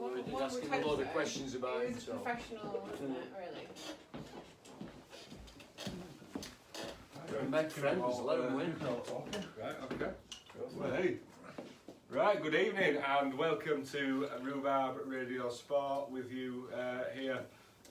We did ask him a lot of questions about it was professional, wasn't it, really? We make friends, let them win. Right, okay. Well, hey. Right, good evening and welcome to Rhubarb Radio Sport with you here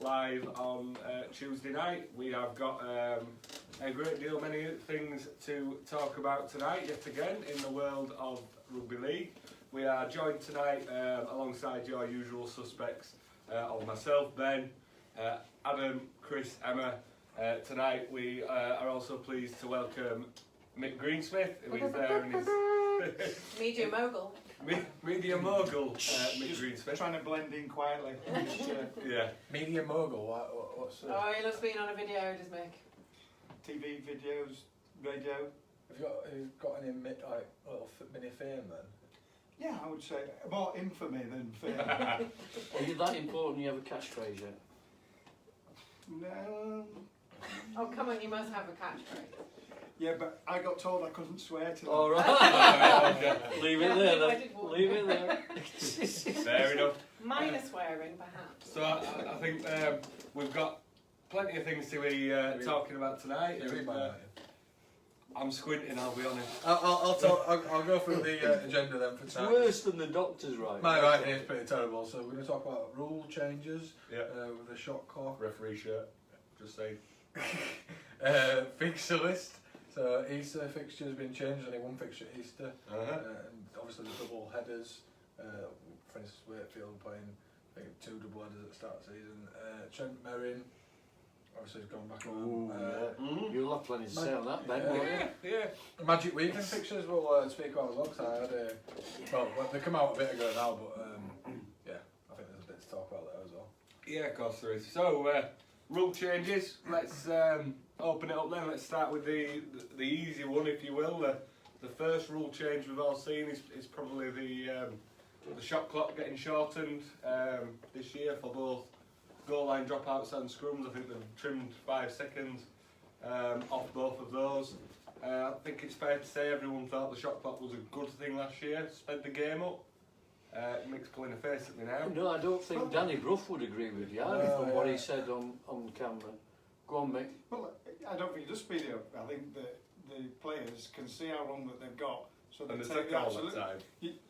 live on Tuesday night. We have got a great deal, many things to talk about tonight, yet again, in the world of Rugby League. We are joined tonight alongside your usual suspects of myself, Ben, Adam, Chris, Emma. Tonight we are also pleased to welcome Mick Greensmith, who is there in his... Media mogul. Media mogul, Mick Greensmith. Trying to blend in quietly. Yeah. Media mogul, what's that? Oh, he loves being on a video, does Mick? TV, videos, radio. Have you got any like little mini fame then? Yeah, I would say more infamy than fame. Are you that important you have a catchphrase yet? No. Oh, come on, you must have a catchphrase. Yeah, but I got told I couldn't swear to them. All right. Okay. Leave it there then. Leave it there. Fair enough. Minor swearing, perhaps. So I think we've got plenty of things to be talking about tonight. I'm squinting, I'll be honest. I'll go through the agenda then for It's tonight. worse than the doctor's right. My writing is pretty terrible, so we're going to talk about rule changes with the shot clock. Referee shirt, just saying. Fixture list. So Easter fixture has been changed, only one fixture at Easter. And obviously the double headers. For instance, Wakefield playing I think 2 double headers at the start of the season. Trent Merrin, obviously he's gone back on. You'll have plenty to say on that, Ben, won't you? Yeah. Magic weekend fixtures we'll speak about as well, because I had well, they come out a bit ago now, but yeah, I think there's a bit to talk about there as well. Yeah, of course there is. So, rule changes, let's open it up then. Let's start with the easy one, if you will. The first rule change we've all seen is probably the shot clock getting shortened this year for both goal line dropouts and scrums. I think they've trimmed 5 seconds off both of those. I think it's fair to say everyone thought the shot clock was a good thing last year, sped the game up. Mick's pulling a face at me now. No, I don't think Danny Bruff would agree with you from what he said on camera. Go on, Mick. Well, I don't think it does speed it up. I think that the players can see how long that they've got. So they take the absolute time.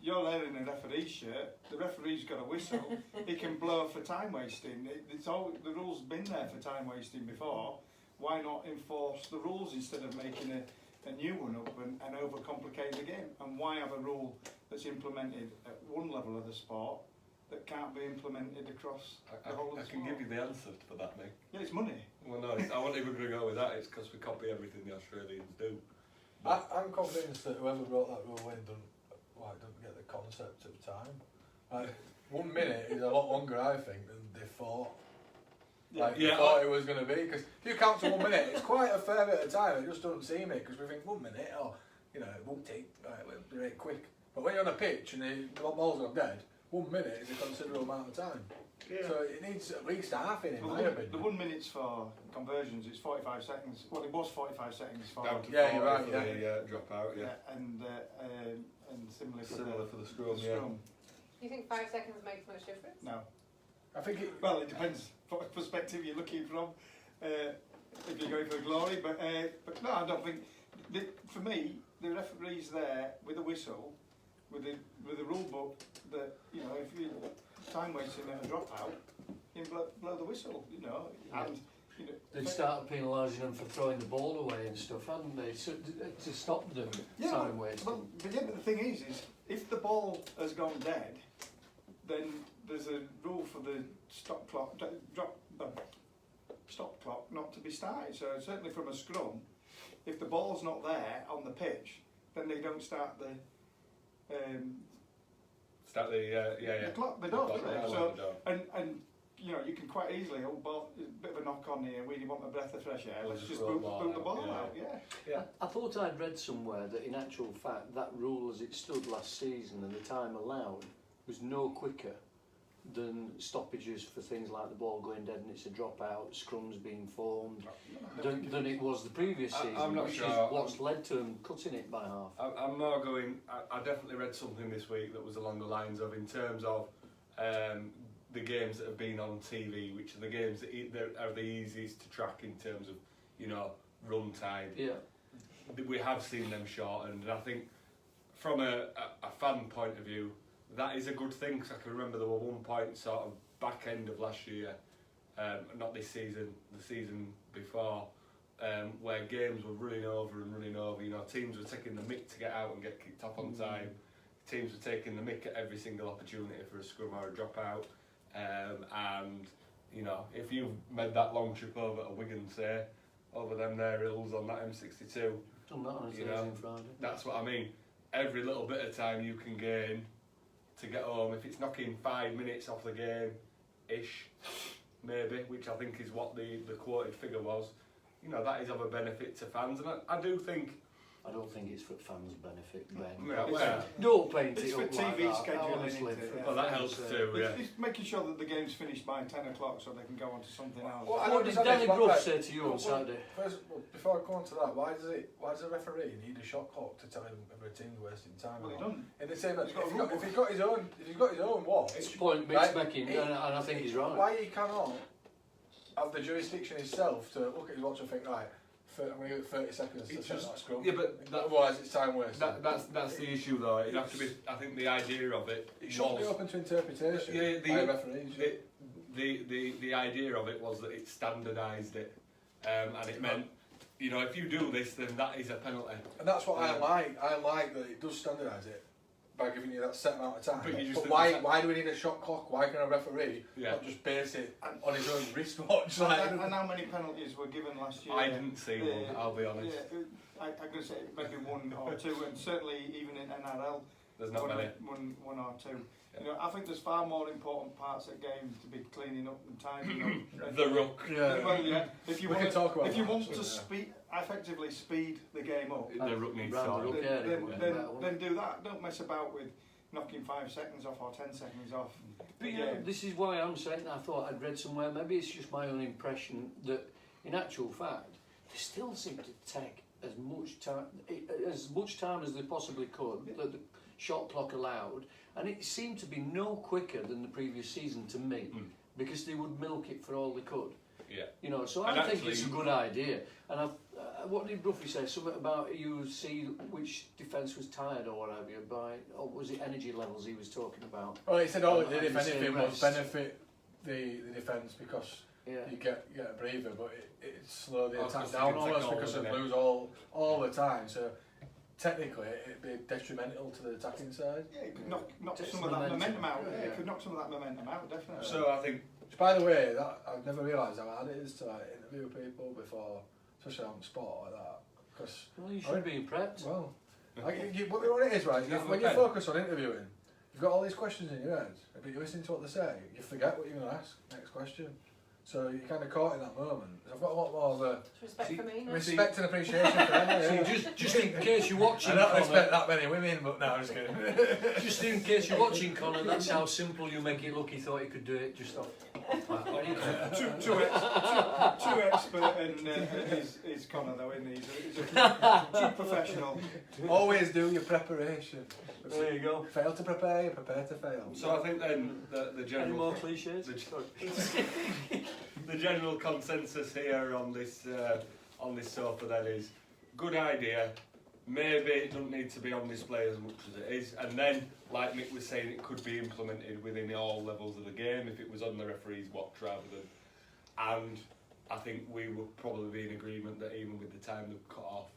You're there in a referee's shirt. The referee's got a whistle. He can blow for time wasting. It's all the rules been there for time wasting before. Why not enforce the rules instead of making a new one up and overcomplicate the game? And why have a rule that's implemented at one level of the sport that can't be implemented across the whole of the sport? I can give you the answer for that, Mick. Yeah, it's money. Well, no, I wasn't even going to go with that. It's because we copy everything the Australians do. I'm convinced that whoever wrote that rule in doesn't get the concept of time. Like, 1 minute is a lot longer, I think, than they thought. They thought it was going to be. Because if you count to 1 minute, it's quite a fair bit of time. It just doesn't seem it, because we think 1 minute, it won't take, we'll do it quick. But when you're on a pitch and the ball's gone dead, 1 minute is a considerable amount of time. Yeah. So it needs at least half in my opinion. The 1 minute's for conversions, it's 45 seconds. Well, it was 45 seconds for... Down to you're right, for the drop out, and similarly for the scrum, Do you think 5 seconds makes much difference? No. I think it... Well, it depends what perspective you're looking from, if you're going for glory, but no, I don't think... For me, the referee's there with a whistle, with the rule book that, if you time wasting and a dropout, you blow the whistle, and they'd start penalising them for throwing the ball away and stuff, hadn't they? So, to stop them time wasting. But the thing is if the ball has gone dead, then there's a rule for the stop clock not to be started. So certainly from a scrum, if the ball's not there on the pitch, then they don't start the clock. They don't. So you can quite easily a bit of a knock on here. We want a breath of fresh air. Let's just boot the ball out. Yeah. I thought I'd read somewhere that in actual fact that rule as it stood last season and the time allowed was no quicker than stoppages for things like the ball going dead and it's a dropout, scrums being formed, than it was the previous season. I'm not which sure. is what's led to them cutting it by half. I'm more going. I definitely read something this week that was along the lines of, in terms of the games that have been on TV, which are the games that are the easiest to track in terms of, you know, run time. Yeah. We have seen them shortened, and I think from a fan point of view, that is a good thing, because I can remember there were one point sort of back end of last year, not this season, the season before, where games were running over, you know, teams were taking the mick to get out and get kicked off on time, teams were taking the mick at every single opportunity for a scrum or a drop out, and, you know, if you've made that long trip over to Wigan, say, over them there hills on that M62, Done that on a Thursday know, and Friday. that's what I mean. Every little bit of time you can gain to get home, if it's knocking 5 minutes off the game-ish, maybe, which I think is what the quoted figure was, you know, that is of a benefit to fans, and I do think... I don't think it's for fans' benefit, Ben. Yeah, well, Don't paint It's it for up like TV that. scheduling, Honestly, isn't it? for well, that fans' helps sake. too, yeah. It's making sure that the game's finished by 10 o'clock so they can go on to something else. Well, I What don't did understand Danny this, Bruff right, say to you on Saturday? First, before I go on to that, why does a referee need a shot clock to tell him if a team's wasting time? Well, he or not? doesn't. In the same, He's got a if he's got his own watch, It's the point Mick's making, and I think he's right. Why he cannot have the jurisdiction himself to look at his watch and think, right, I'm going to give it 30 seconds to It's set just- that scrum. yeah, but otherwise it's time wasted. That's the issue though. It'd have to be. I think the idea of it It should be was open to interpretation Yeah, by referees. the idea of it was that it standardised it, and it meant, you know, if you do this, then that is a penalty. And that's what I like. I like that it does standardise it by giving you that set amount of time. But you just why do we need a shot clock? Why can a referee Yeah. not just base it on his own wristwatch? Like, And how many penalties were given last year? I didn't see one. I'll be honest. Yeah, I'm going to say maybe one or two, and certainly even in NRL, There's not many. one or two. You know, I think there's far more important parts of games to be cleaning up and tidying up. The ruck. Well, yeah. If you We want, can talk about if you that, want so, to yeah. effectively speed the game up, The ruck needs Round the sorting. ruck. Yeah, then do that. Don't mess about with knocking 5 seconds off or 10 seconds off. But you know, this is why I'm saying, I thought I'd read somewhere, maybe it's just my own impression, that in actual fact, they still seem to take as much time as they possibly could, that the shot clock allowed, and it seemed to be no quicker than the previous season to me, because they would milk it for all they could. Yeah. You know, so And I think actually- it's a good idea. And what did Bruffy say? Something about you see which defence was tired or whatever by, or was it energy levels he was talking about? well, he said, And if the same anything, would rest. benefit the defence because Yeah. you get a breather, but it slowed the Oh, attack 'cause down you can almost take because all, of isn't lose all the time. So technically, it'd be detrimental to the attacking side. Yeah, it could knock Just some of that momentum out. yeah. Yeah, it could knock some of that momentum out, definitely. So I think Which, by the way, that I've never realised how hard it is to like, interview people before, especially on sport like that. Because Well, you should be prepped. well, what it is, right? You have When a you pen. focus on interviewing, you've got all these questions in your head, but you listen to what they say, you forget what you're going to ask. Next question. So you're kind of caught in that moment. I've got a lot more of a Respect for me, no? respect and appreciation for them. So Yeah. just in case you're watching, I don't Connor, respect that many women, but no, I'm just kidding. just in case you're watching, Connor, that's how simple you make it look. He thought he could do it just off. Too expert in his Connor though, isn't he? He's a true professional. Always do your preparation. There you go. Fail to prepare, you prepare to fail. so. I think then the Any general more cliches? the general consensus here on this sofa then is good idea. Maybe it doesn't need to be on display as much as it is, and then, like Mick was saying, it could be implemented within all levels of the game if it was on the referee's watch rather than. And I think we would probably be in agreement that even with the time they've cut off,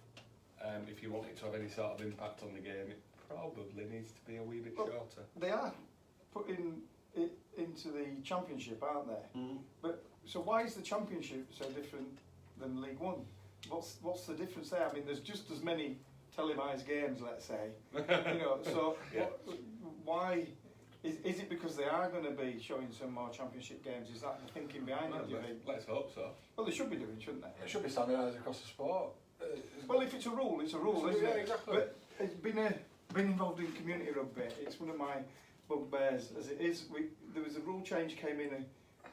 if you want it to have any sort of impact on the game, it probably needs to be a wee bit Well, shorter. They are putting it into the championship, aren't they? But so why is the championship so different than League One? What's the difference there? I mean, there's just as many televised games, let's say. You know, so Yeah. why is it because they are going to be showing some more championship games? Is that the thinking behind it? Do you think? Let's hope so. Well, they should be doing, shouldn't they? It should be standardised across the sport. Well, if it's a rule, it's a rule, It's a- isn't yeah, it? exactly. But it's been involved in community rugby. It's one of my bugbears, as it is. There was a rule change came in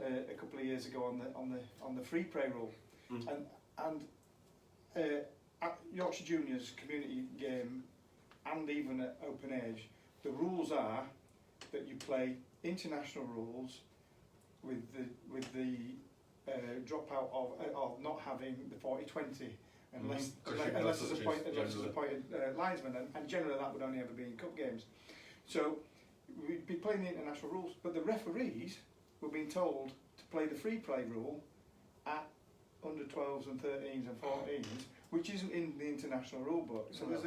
a couple of years ago on the free play rule, and at Yorkshire Juniors community game, and even at open age, the rules are that you play international rules with the dropout of not having the 40-20 unless there's appointed linesman, and generally that would only ever be in cup games. So we'd be playing the international rules, but the referees were being told to play the free play rule at under 12s and 13s and 14s, which isn't in the international rule book. So there's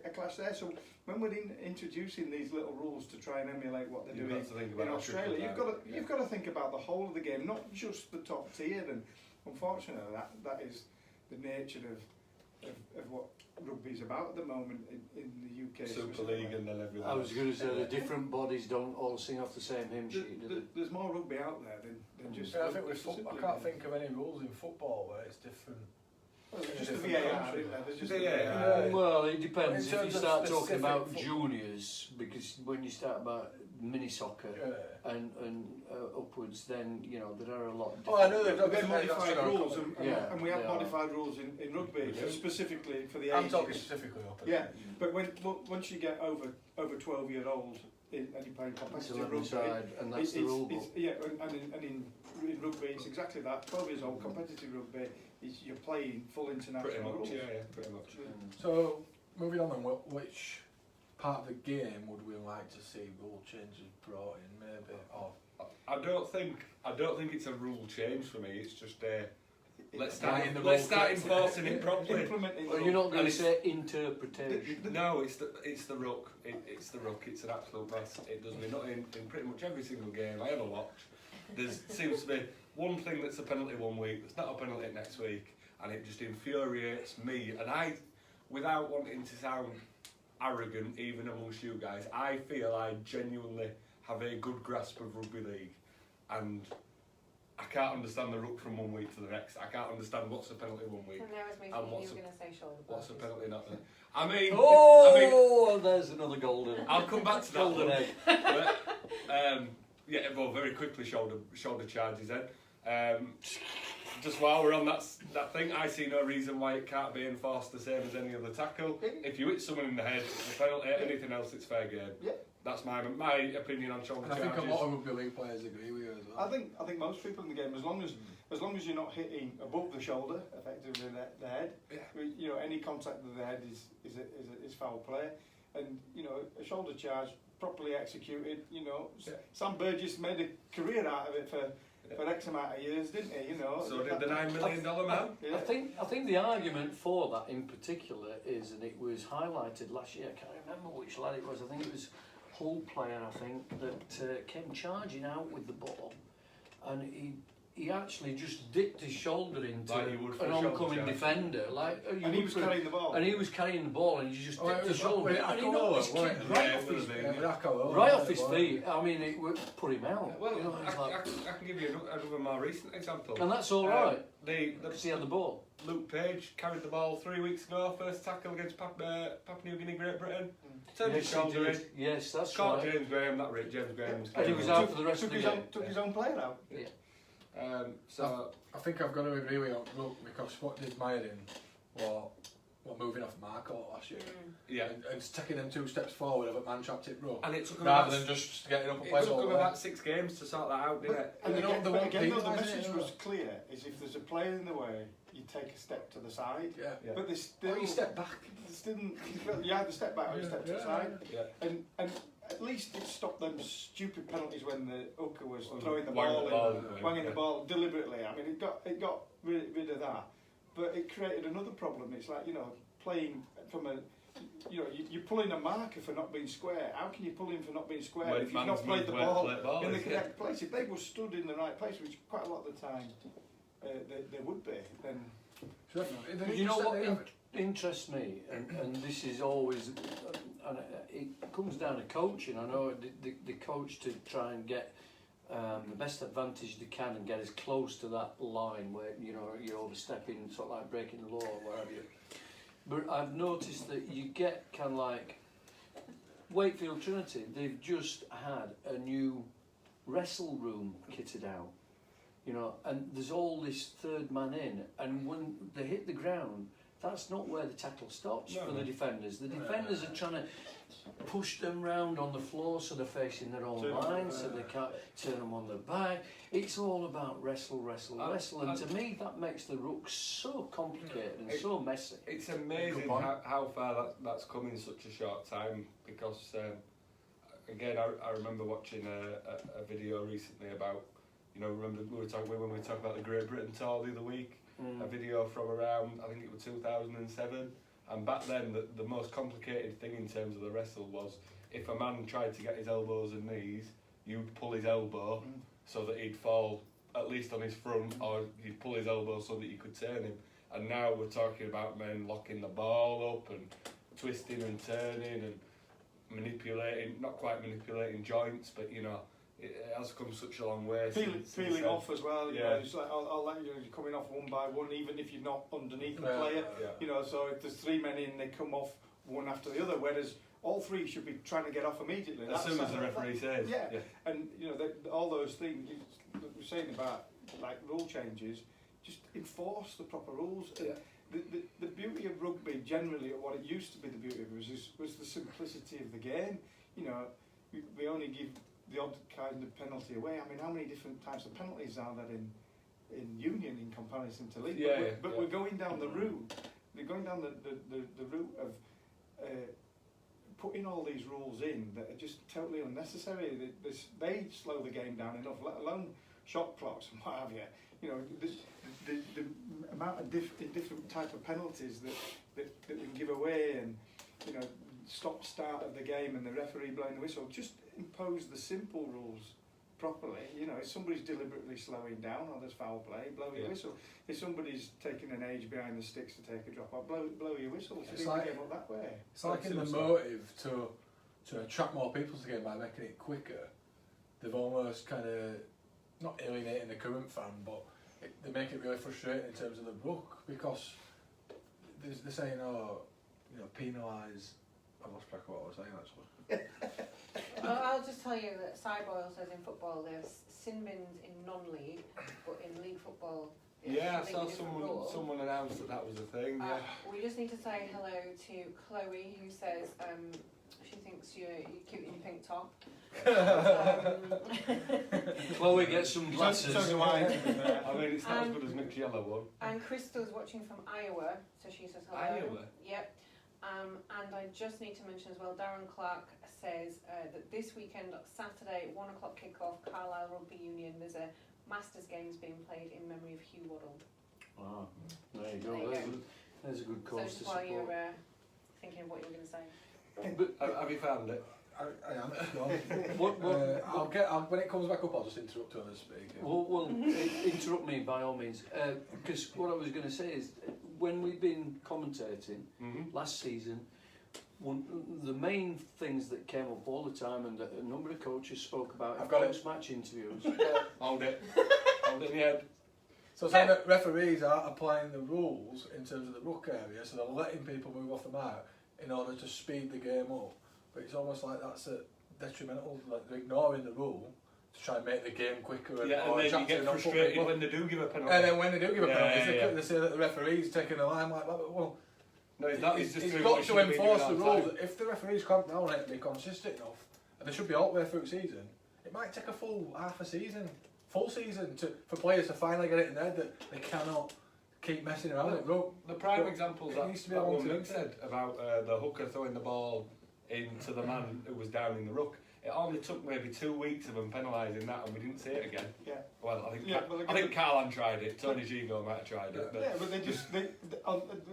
a clash there. So when we're introducing these little rules to try and emulate what they're doing in Australia, you've got to think about the whole of the game, not just the top tier. And unfortunately, that is the nature of what rugby's about at the moment in the UK. Super League and then everything. I was going to say the different bodies don't all sing off the same hymn sheet, do they? There's more rugby out there than just. I think with football, I can't think of any rules in football where it's different. Well, there's just the VAR, isn't there? There's just Well, it depends. In If you terms of start talking specific about football. juniors, because when you start about mini soccer and upwards, then you know there are a lot. Of Oh, I know We've they've got modified rules, and we have they are. modified rules in rugby specifically for the I'm ages. talking specifically up. Yeah, but once you get over 12-year-olds and you're playing It's competitive 11 rugby, side, and that's the rule book. and in rugby it's exactly that. 12 years old competitive rugby is you're playing full international Pretty much, rules. pretty much. So moving on then, which part of the game would we like to see rule changes brought in, maybe? Or I don't think it's a rule change for me. It's just let's start enforcing it properly. Implementing Well, you're not going to say interpretation. No, it's the ruck. It's the ruck. It's an absolute mess. It does me nothing in pretty much every single game I ever watch. There seems to be one thing that's a penalty one week that's not a penalty next week, and it just infuriates me. And I, without wanting to sound arrogant even amongst you guys, I feel I genuinely have a good grasp of rugby league, and I can't understand the ruck from one week to the next. I can't understand what's a penalty one week. And there was me thinking you were going to say shoulder What's a passes. penalty not there? I mean, There's another golden. I'll come back to that golden one. egg. But, yeah, well, very quickly shoulder charges then. Just while we're on that thing, I see no reason why it can't be enforced the same as any other tackle. If you hit someone in the head, it's a penalty. Anything else, it's fair game. Yeah. That's my opinion on shoulder and I charges. think a lot of rugby league players agree with you as well. I think most people in the game, as long as you're not hitting above the shoulder, effectively the head, you know, any contact with the head is foul play, and you know, a shoulder charge properly executed, you know, Sam Burgess made a career out of it for X amount of years, didn't he? You know. So did the $9 million man. Yeah. I think the argument for that in particular is, and it was highlighted last year. I can't remember which lad it was. I think it was Hull player. I think that came charging out with the ball, and he actually just dipped his shoulder into Like you would for an a shoulder oncoming charge. defender, like And he was carrying the ball. and he was carrying the ball, and he just dipped his shoulder, and he knocked his kid right off his feet. I mean, it would put him out. Well, you know, it's like, I can give you another more recent example. and that's all right Because he had the ball. Luke Page carried the ball 3 weeks ago, first tackle against Papua New Guinea, Great Britain. Turned his Yes, shoulder he in. did. Yes, that's Caught right. James Graham, that Rick James Graham. And he was out for the rest of took the game. took his own player out. So I think I've got to agree with you, look, because what did Myerdin were moving off Marco last year. yeah, And taking them 2 steps forward of a man trapped it row. and it took him Rather about, than just getting up and it playing took all him the way. about 6 games to sort that out, didn't it? And they don't- they but won't again, though, the penalise it, message you know. was clear: is if there's a player in the way, you take a step to the side. Yeah. Yeah. But they still Or you step back. you either step back or you step to the side. Yeah. And at least it stopped them stupid penalties when the hooker was Well, throwing the wanging ball the in, ball, wanging yeah. the ball deliberately. I mean, it got rid of that, but it created another problem. It's like, you know, playing from a, you know, you're pulling a marker for not being square. How can you pull him for not being square When if you've man's not played moved the where to ball play the ball in the is, correct place? If they were stood in the right place, which quite a lot of the time they would be, then. You know what interests me, and this is always, and it comes down to coaching. I know the coach to try and get the best advantage they can and get as close to that line where, you know, you're overstepping, sort of like breaking the law or whatever. But I've noticed that you get kind of like Wakefield Trinity. They've just had a new wrestle room kitted out. You know, and there's all this third man in, and when they hit the ground, that's not where the tackle stops No, for no. the defenders. The defenders are trying to push them round on the floor so they're facing their own line, so they can't turn them on their back. It's all about wrestle, and to me that makes the ruck so complicated and so messy. It's amazing how far that's come in such a short time, because again, I remember watching a video recently about, remember when we were talking about the Great Britain tour the other week, a video from around, I think it was 2007, and back then the most complicated thing in terms of the wrestle was if a man tried to get his elbows and knees, you'd pull his elbow so that he'd fall at least on his front, or you'd pull his elbow so that you could turn him. And now we're talking about men locking the ball up and twisting and turning and manipulating, not quite manipulating joints, but it has come such a long way. Peeling off as well, yeah. It's like I'll let you're coming off one by one, even if you're not underneath the player. Yeah. So if there's 3 men in, they come off one after the other, whereas all 3 should be trying to get off immediately. As soon as the referee says. Yeah. And all those things that we're saying about like rule changes, just enforce the proper rules. Yeah. The beauty of rugby generally, or what it used to be the beauty of it, was the simplicity of the game. We only give the odd kind of penalty away. I mean, how many different types of penalties are there in Union in comparison to League? But we're going down the route. They're going down the route of putting all these rules in that are just totally unnecessary. They slow the game down enough, let alone shot clocks and what have you. The amount of different type of penalties that we can give away, and stop-start of the game and the referee blowing the whistle. Just impose the simple rules properly. If somebody's deliberately slowing down or there's foul play, blow your whistle. If somebody's taking an age behind the sticks to take a drop off, blow your whistle. It's like, the game up that way. It's like in the motive to attract more people to the game by making it quicker. They've almost kind of, not alienating the current fan, but they make it really frustrating in terms of the ruck, because they're saying, penalise. I've lost track of what I was saying actually. Well, I'll just tell you that Cyboyle says in football there's sin bins in non-league, but in league football I saw someone announced that was a thing. We just need to say hello to Chloe, who says she thinks you're cute in your pink top. Chloe gets some glasses. So do I. I mean, it's not as good as Mick's yellow one. And Crystal's watching from Iowa, so she says hello. Iowa? Yep. And I just need to mention as well, Darren Clark says that this weekend, Saturday, 1 o'clock kickoff, Carlisle Rugby Union, there's a Masters Games being played in memory of Hugh Waddle. Wow, there you go. There's a good cause so to while support. you're thinking of what you were going to say. But have you found it? I am. When it comes back up, I'll just interrupt you on the speaker. Well, interrupt me by all means, because what I was going to say is, when we've been commentating last season, the main things that came up all the time, and that a number of coaches spoke about in post-match interviews. Hold it in the head. So saying that referees are applying the rules in terms of the ruck area, so they're letting people move off the mark in order to speed the game up. But it's almost like that's a detrimental, like they're ignoring the rule to try and make the game quicker. And then you get frustrated when they do give a penalty. And then when they do give a penalty, they say that the referee's taking a line like that. But well, no, he's got to enforce the rules. If the referees clamp down on it and be consistent enough, and they should be all the way through the season, it might take a full half a season, full season for players to finally get it in their head that they cannot keep messing around it. The prime example that Mick said about the hooker throwing the ball into the man who was down in the ruck. It only took maybe 2 weeks of them penalising that, and we didn't see it again. Yeah. Well, I think Carlan tried it. Tony Gigo might have tried it. But but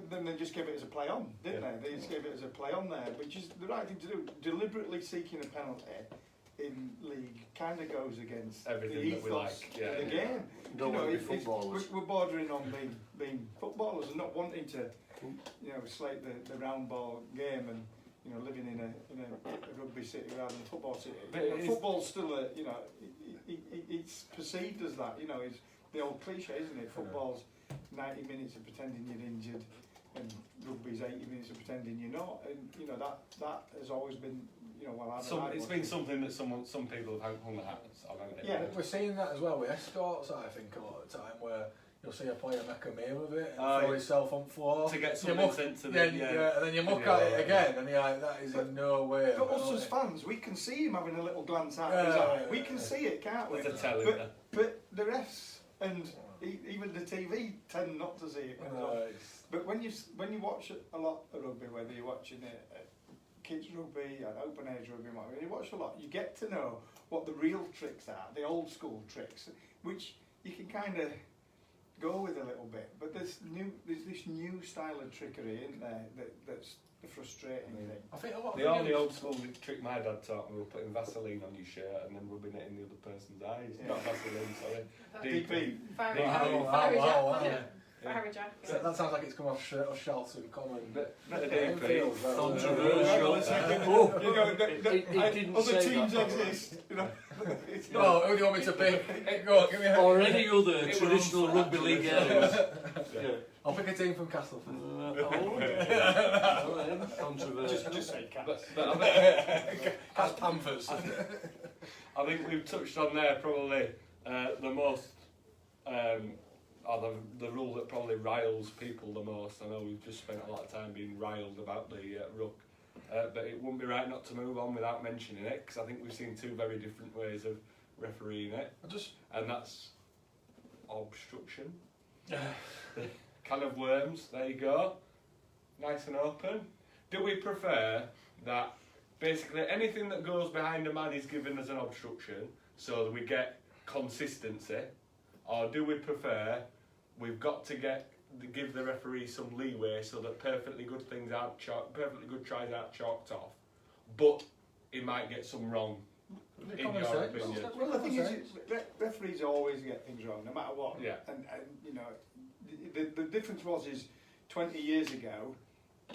then they just gave it as a play on, didn't they? They just gave it as a play on there, which is the right thing to do. Deliberately seeking a penalty in league kind of goes against everything the that we ethos like. of the game. Don't want to be footballers. We're bordering on being footballers and not wanting to, slate the round ball game and. Living in a rugby city rather than a football city. Football's still it's perceived as that. It's the old cliche, isn't it? Football's 90 minutes of pretending you're injured, and rugby's 80 minutes of pretending you're not. And that has always been, it's been something that some people have hung their hats on. Yeah, we're seeing that as well with escorts. I think a lot of the time where you'll see a player make a meal of it and throw himself on the floor. To get something sent to them, and then you look at it again and you're like, that is in no way. But us as fans, we can see him having a little glance at his eye. We can see it, can't we? But the refs and even the TV tend not to see it. But when you watch a lot of rugby, whether you're watching it at kids rugby and open age rugby, when you watch a lot, you get to know what the real tricks are, the old school tricks, which you can kind of go with a little bit. But there's this new style of trickery in there that's the frustrating thing. I think a lot of the only old school trick my dad taught me was putting Vaseline on your shirt and then rubbing it in the other person's eyes. Not Vaseline, sorry. DP. That sounds like it's come off Shelton Common. Bit of DP. Controversial. Other teams exist. No, who do you want me to pick? Go on, give me a or any other traditional rugby league areas. I'll pick a team from Castleford. Controversial. Just say Cats. Cats Panthers. I think we've touched on there probably the most, or the rule that probably riles people the most. I know we've just spent a lot of time being riled about the ruck, but it wouldn't be right not to move on without mentioning it, because I think we've seen two very different ways of refereeing it, and that's obstruction. Can of worms, there you go, nice and open. Do we prefer that basically anything that goes behind a man is given as an obstruction so that we get consistency, or do we prefer we've got to give the referee some leeway so that perfectly good tries aren't chalked off, but he might get some wrong, in your opinion? Well, the thing is, referees always get things wrong, no matter what. Yeah. And you know, the difference is 20 years ago,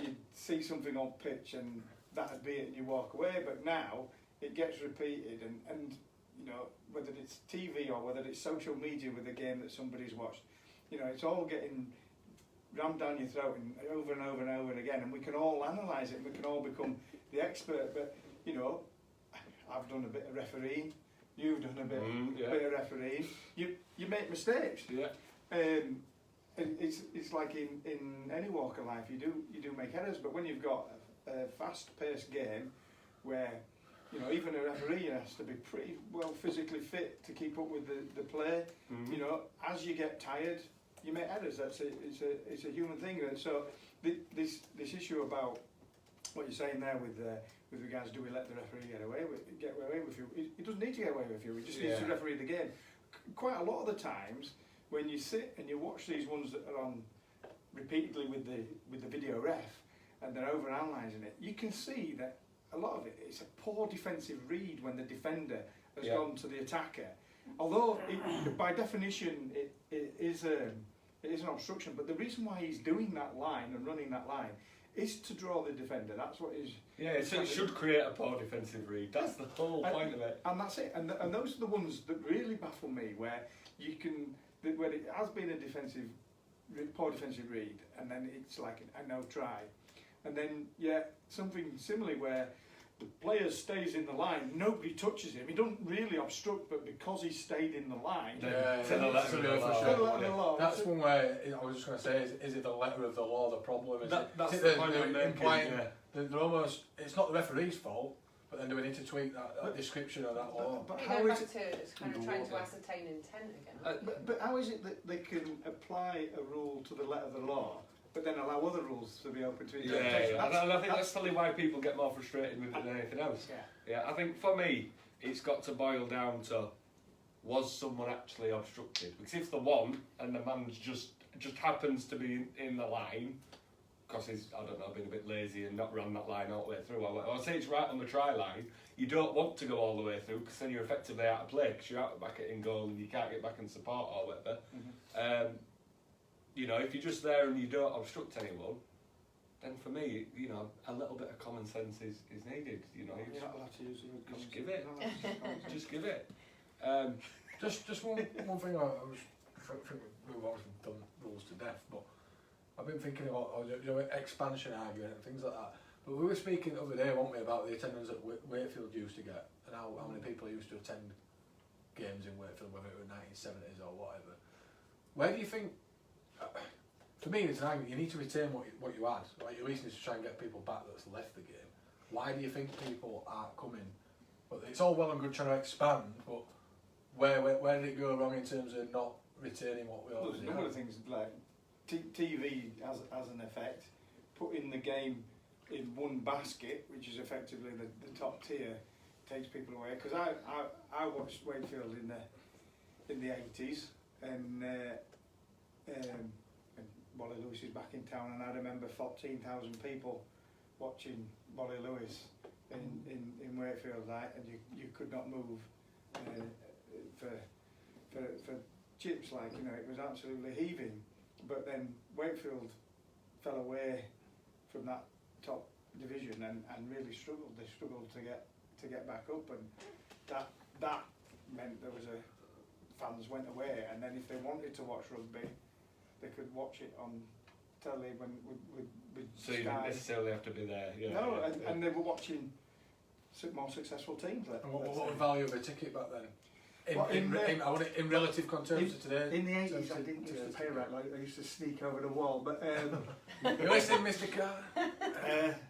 you'd see something on pitch and that'd be it and you walk away, but now it gets repeated and you know, whether it's TV or whether it's social media with a game that somebody's watched, you know, it's all getting rammed down your throat and over and over and over and again, and we can all analyse it and we can all become the expert. But you know, I've done a bit of refereeing, you've done a bit of refereeing, you make mistakes. It's like in any walk of life, you do make errors, but when you've got a fast-paced game where, you know, even a referee has to be pretty well physically fit to keep up with the play. You know, as you get tired, you make errors. It's a human thing. And so this issue about what you're saying there with regards, do we let the referee get away with you? He doesn't need to get away with you. He just needs to referee the game. Quite a lot of the times, when you sit and you watch these ones that are on repeatedly with the video ref, and they're over-analysing it, you can see that a lot of it's a poor defensive read when the defender has gone to the attacker. Although, by definition, it is an obstruction, but the reason why he's doing that line and running that line is to draw the defender. That's what is. Yeah, so it should create a poor defensive read. That's the whole point of it. And that's it. And those are the ones that really baffle me, where where it has been a poor defensive read, and then it's like a no try. And then, something similar where the player stays in the line, nobody touches him. He doesn't really obstruct, but because he stayed in the line, that's one way. I was just going to say, is it the letter of the law the problem? That's the point I'm making. They're almost. It's not the referee's fault, but then do we need to tweak that description of that law? But how is it to kind of trying to ascertain intent again? But how is it that they can apply a rule to the letter of the law, but then allow other rules to be open to interpretation? And I think that's probably why people get more frustrated with it than anything else. I think for me, it's got to boil down to, was someone actually obstructed? Because if the one and the man's just happens to be in the line, because he's, I don't know, been a bit lazy and not run that line all the way through, or say it's right on the try line, you don't want to go all the way through because then you're effectively out of play because you're out back at in goal and you can't get back and support or whatever. You know, if you're just there and you don't obstruct anyone, then for me, you know, a little bit of common sense is needed. You know, you're not allowed to use it. Just give it. Just give it. Just one thing. I was thinking we've obviously done rules to death, but I've been thinking about expansion argument and things like that. But we were speaking the other day, weren't we, about the attendance that Wakefield used to get and how many people used to attend games in Wakefield, whether it was 1970s or whatever. where do you think? For me, it's an argument. You need to retain what you had. Like, you at least need to try and get people back that's left the game. Why do you think people aren't coming? But it's all well and good trying to expand, but where did it go wrong in terms of not retaining what we already There's a had? number of things like TV has an effect. Putting the game in one basket, which is effectively the top tier, takes people away. Because I watched Wakefield in the 80s, and Wally Lewis is back in town, and I remember 14,000 people watching Wally Lewis in Wakefield, right? And you could not move for chips, like, you know, it was absolutely heaving. But then Wakefield fell away from that top division and really struggled. They struggled to get back up, and that meant there was fans went away, and then if they wanted to watch rugby, they could watch it on telly with So you Sky. didn't necessarily have to be there. Yeah, No, yeah, and they were watching more successful teams. And what was the value of a ticket back then? In relative terms to today. In the 80s, I didn't used to pay rent. I used to sneak over the wall. But You're listening, Mr. Carr?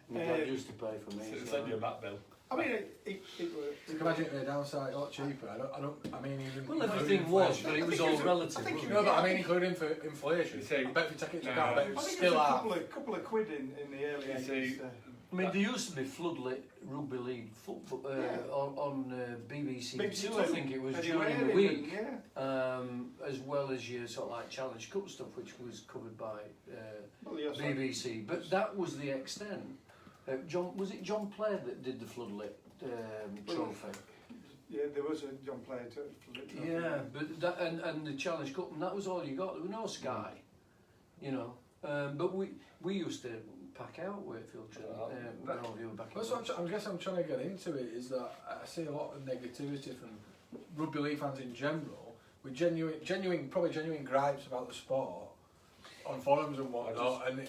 My dad used to pay for me. It's so- like your back bill. I mean, it You can imagine it downside a lot cheaper. I mean, even Well, including everything was, inflation. but it was I think all it's relative. think wasn't No, it? but I mean, including for inflation. You see, I bet if you take it to no, account, I bet it I was think still it was half. a couple of quid in the early You 80s. see, I mean, there used to be floodlit rugby league football Yeah. on BBC BBC Two. I think it was Eddie during the Waring week, and, yeah. as well as your sort of like Challenge Cup stuff, which was covered by Well, yes, I- BBC. But that was the extent. Was it John Plaid that did the floodlit trophy? Yeah, there was a John Player too. Yeah, but that and the Challenge Cup, and that was all you got. There was no Sky, you know. But we used to pack out Wakefield Trinity. When all of you were back. That's what I guess I'm trying to get into it is that I see a lot of negativity from rugby league fans in general with genuine gripes about the sport on forums and whatnot, and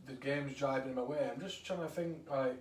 the game's driving them away. I'm just trying to think, like,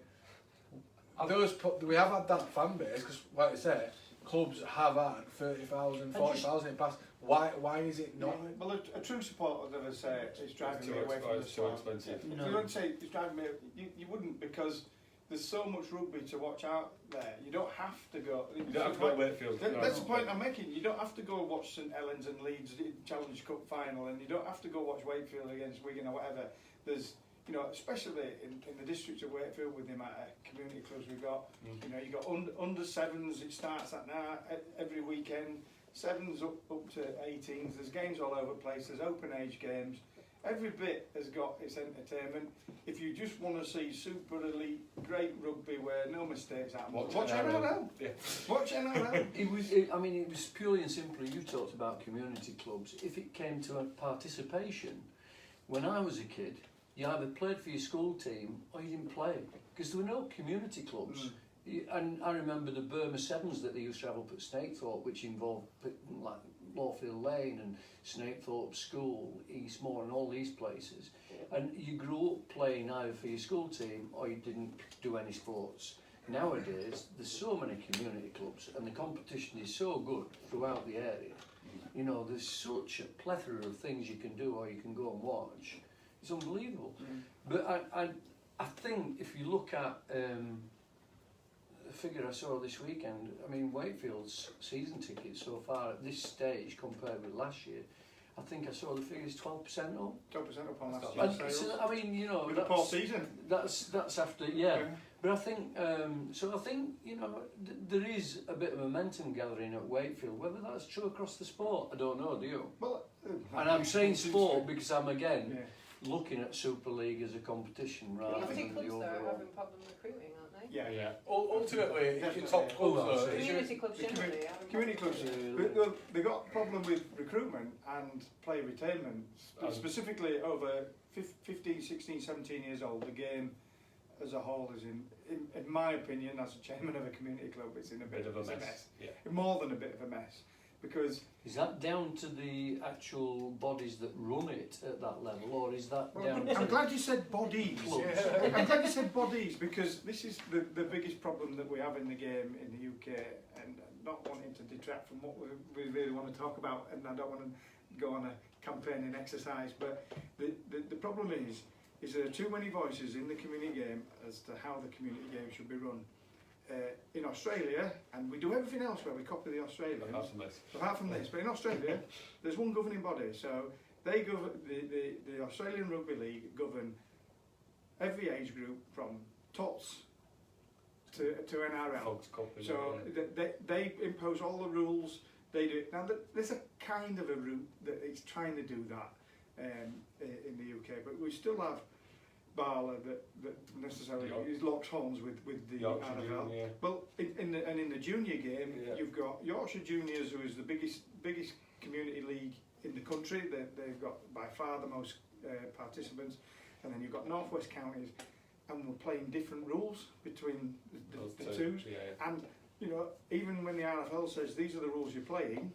we have had that fan base because, like I say, clubs have had 30,000, 40,000 in the past. Why is it not? Well, a true supporter would never say it's driving me away from the It's too sport. expensive. If No. you don't say it's driving me, you wouldn't, because there's so much rugby to watch out there. You don't have to go. You don't have to go to Wakefield. That's the point I'm making. You don't have to go watch St Helens and Leeds Challenge Cup final, and you don't have to go watch Wakefield against Wigan or whatever. There's, you know, especially in the district of Wakefield with the amount of community clubs we've got. You know, you've got under sevens. It starts at now every weekend. Sevens up to 18s. There's games all over the place. There's open age games. Every bit has got its entertainment. If you just want to see super elite, great rugby where no mistakes happen, watch NRL. Yeah. Watch NRL. It was purely and simply. You talked about community clubs. If it came to a participation, when I was a kid, you either played for your school team or you didn't play because there were no community clubs. And I remember the Burma Sevens that they used to have up at Snakethorpe, which involved like Lawfield Lane and Snakethorpe School, Eastmoor and all these places. And you grew up playing either for your school team or you didn't do any sports. Nowadays, there's so many community clubs and the competition is so good throughout the area. You know, there's such a plethora of things you can do or you can go and watch. It's unbelievable. But I think if you look at the figure I saw this weekend, I mean, Wakefield's season tickets so far at this stage compared with last year, I think I saw the figures 12% up. 12% up on last And year's sales. so, I mean, you know, With a poor season. that's after, But I think, so I think, you know, there is a bit of momentum gathering at Wakefield. Whether that's true across the sport, I don't know, do you? Well, And I'm saying sport because I'm, again, looking at Super League as a competition rather Community than the clubs though are overall. having problem recruiting, aren't they? Yeah. Yeah. Ultimately, if you Definitely. top clubs, Oh, though, that's it's Community clubs the generally are having Community clubs, problems. they got a problem with recruitment and player retainment, specifically over 15, 16, 17 years old. The game as a whole is in my opinion, as a chairman of a community club, it's in a bit of a mess. Yeah. More than a bit of a mess, because Is that down to the actual bodies that run it at that level, or is that down I'm to glad you said bodies. clubs? I'm glad you said bodies, because this is the biggest problem that we have in the game in the UK, and not wanting to detract from what we really want to talk about, and I don't want to go on a campaigning exercise, but the problem is there are too many voices in the community game as to how the community game should be run. In Australia, and we do everything else where we copy the Australians, apart from this, but in Australia there's one governing body, so they govern, the Australian Rugby League govern every age group from tots to NRL. So they impose all the rules, they do it. Now there's a kind of a route that it's trying to do that in the UK, but we still have Barla that necessarily locks horns with the NFL. Yeah. Well, in the junior game, you've got Yorkshire Juniors, who is the biggest community league in the country. They've got by far the most participants, and then you've got North West Counties, and we're playing different rules between the two. Yeah. And you know, even when the RFL says these are the rules you're playing,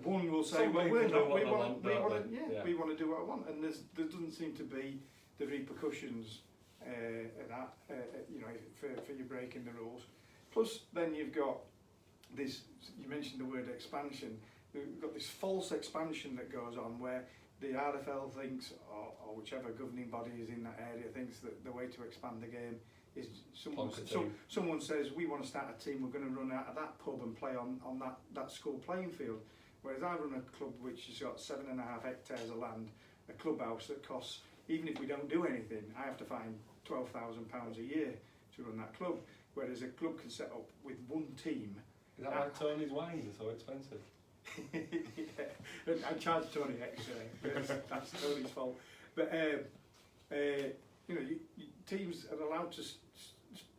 one will say, well, we're not. We want to do what I want, and there doesn't seem to be the repercussions of that, you know, for you breaking the rules. Plus, then you've got this. You mentioned the word expansion. We've got this false expansion that goes on where the RFL thinks, or whichever governing body is in that area thinks that the way to expand the game is someone says we want to start a team. We're going to run out of that pub and play on that school playing field. Whereas I run a club which has got 7.5 hectares of land, a clubhouse that costs, even if we don't do anything, I have to find £12,000 a year to run that club. Whereas a club can set up with one team. Is that why Tony's wines are so expensive? Yeah, I charge Tony extra. That's Tony's fault. But you know, teams are allowed to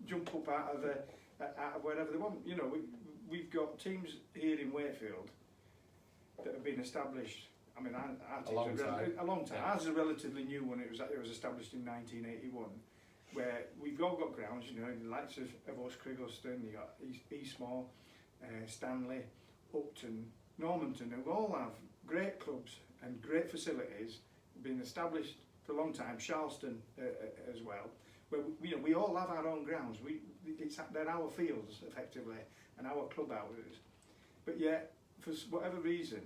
jump up out of wherever they want. You know, we've got teams here in Wakefield that have been established. I mean, our teams a long time. Yeah. Ours is a relatively new one. It was established in 1981, where we've all got grounds. You know, the likes of us, Crigglestone, you got Eastmore, Stanley, Upton, Normanton, who all have great clubs and great facilities, been established for a long time. Charleston as well, where we all have our own grounds. They're our fields effectively and our clubhouses. But yet, for whatever reason,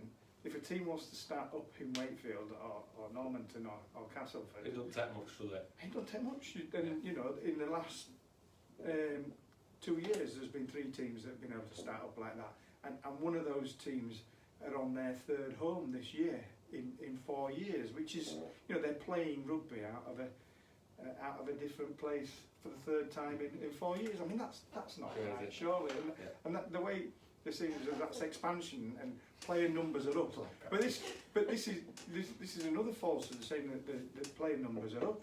if a team wants to start up in Wakefield or Normanton or Castleford, it doesn't take much, does it? It doesn't take much. Then you know, in the last 2 years, there's been 3 teams that have been able to start up like that. And one of those teams are on their 3rd home this year in 4 years, which is, you know, they're playing rugby out of a different place for the 3rd time in 4 years. I mean, that's not right, surely. And the way there seems that's expansion and player numbers are up. But this is another falsehood saying that the player numbers are up.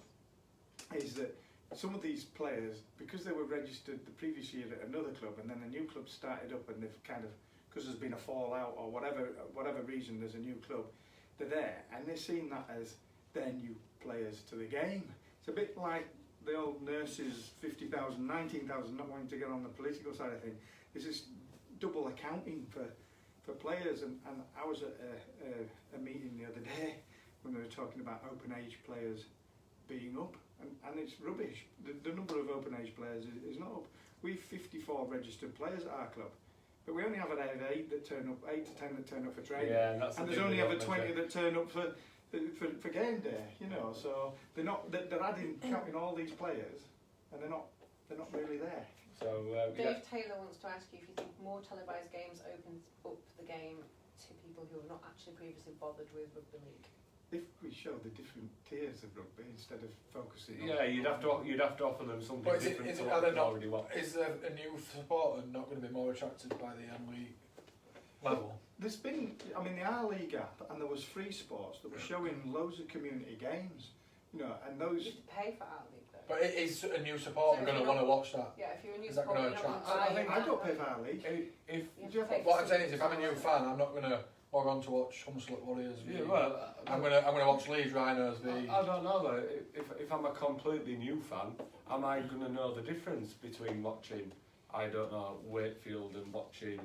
Is that some of these players, because they were registered the previous year at another club, and then a new club started up, and they've kind of, because there's been a fallout or whatever reason, there's a new club, they're there, and they're seeing that as their new players to the game. It's a bit like the old nurses, 50,000, 19,000, not wanting to get on the political side of things. This is double accounting for players, and I was at a meeting the other day when they were talking about open age players being up. And it's rubbish. The number of open age players is not up. We've 54 registered players at our club, but we only have 8 that turn up, 8 to 10 that turn up for training, and there's only ever 20 that turn up for game day. You know, so they're adding counting all these players, and they're not really there. So Dave Taylor wants to ask you if you think more televised games opens up the game to people who have not actually previously bothered with rugby league. If we show the different tiers of rugby instead of focusing on... Yeah, you'd have to offer them something different to what they already want. Is a new supporter not going to be more attracted by the M-League level? There's been, I mean, the R-League app, and there was Free Sports that were showing loads of community games, you know, and those... You have to pay for R-League though. But is a new supporter going to want to watch that? Yeah, if you're a new is that supporter, going to attract? I don't pay for R-League. What I'm saying is, if I'm a new fan, I'm not going to log on to watch Hunslet Warriors v. Yeah, well, I'm gonna watch Leeds Rhinos v. I don't know though. If I'm a completely new fan, am I going to know the difference between watching, I don't know, Wakefield and watching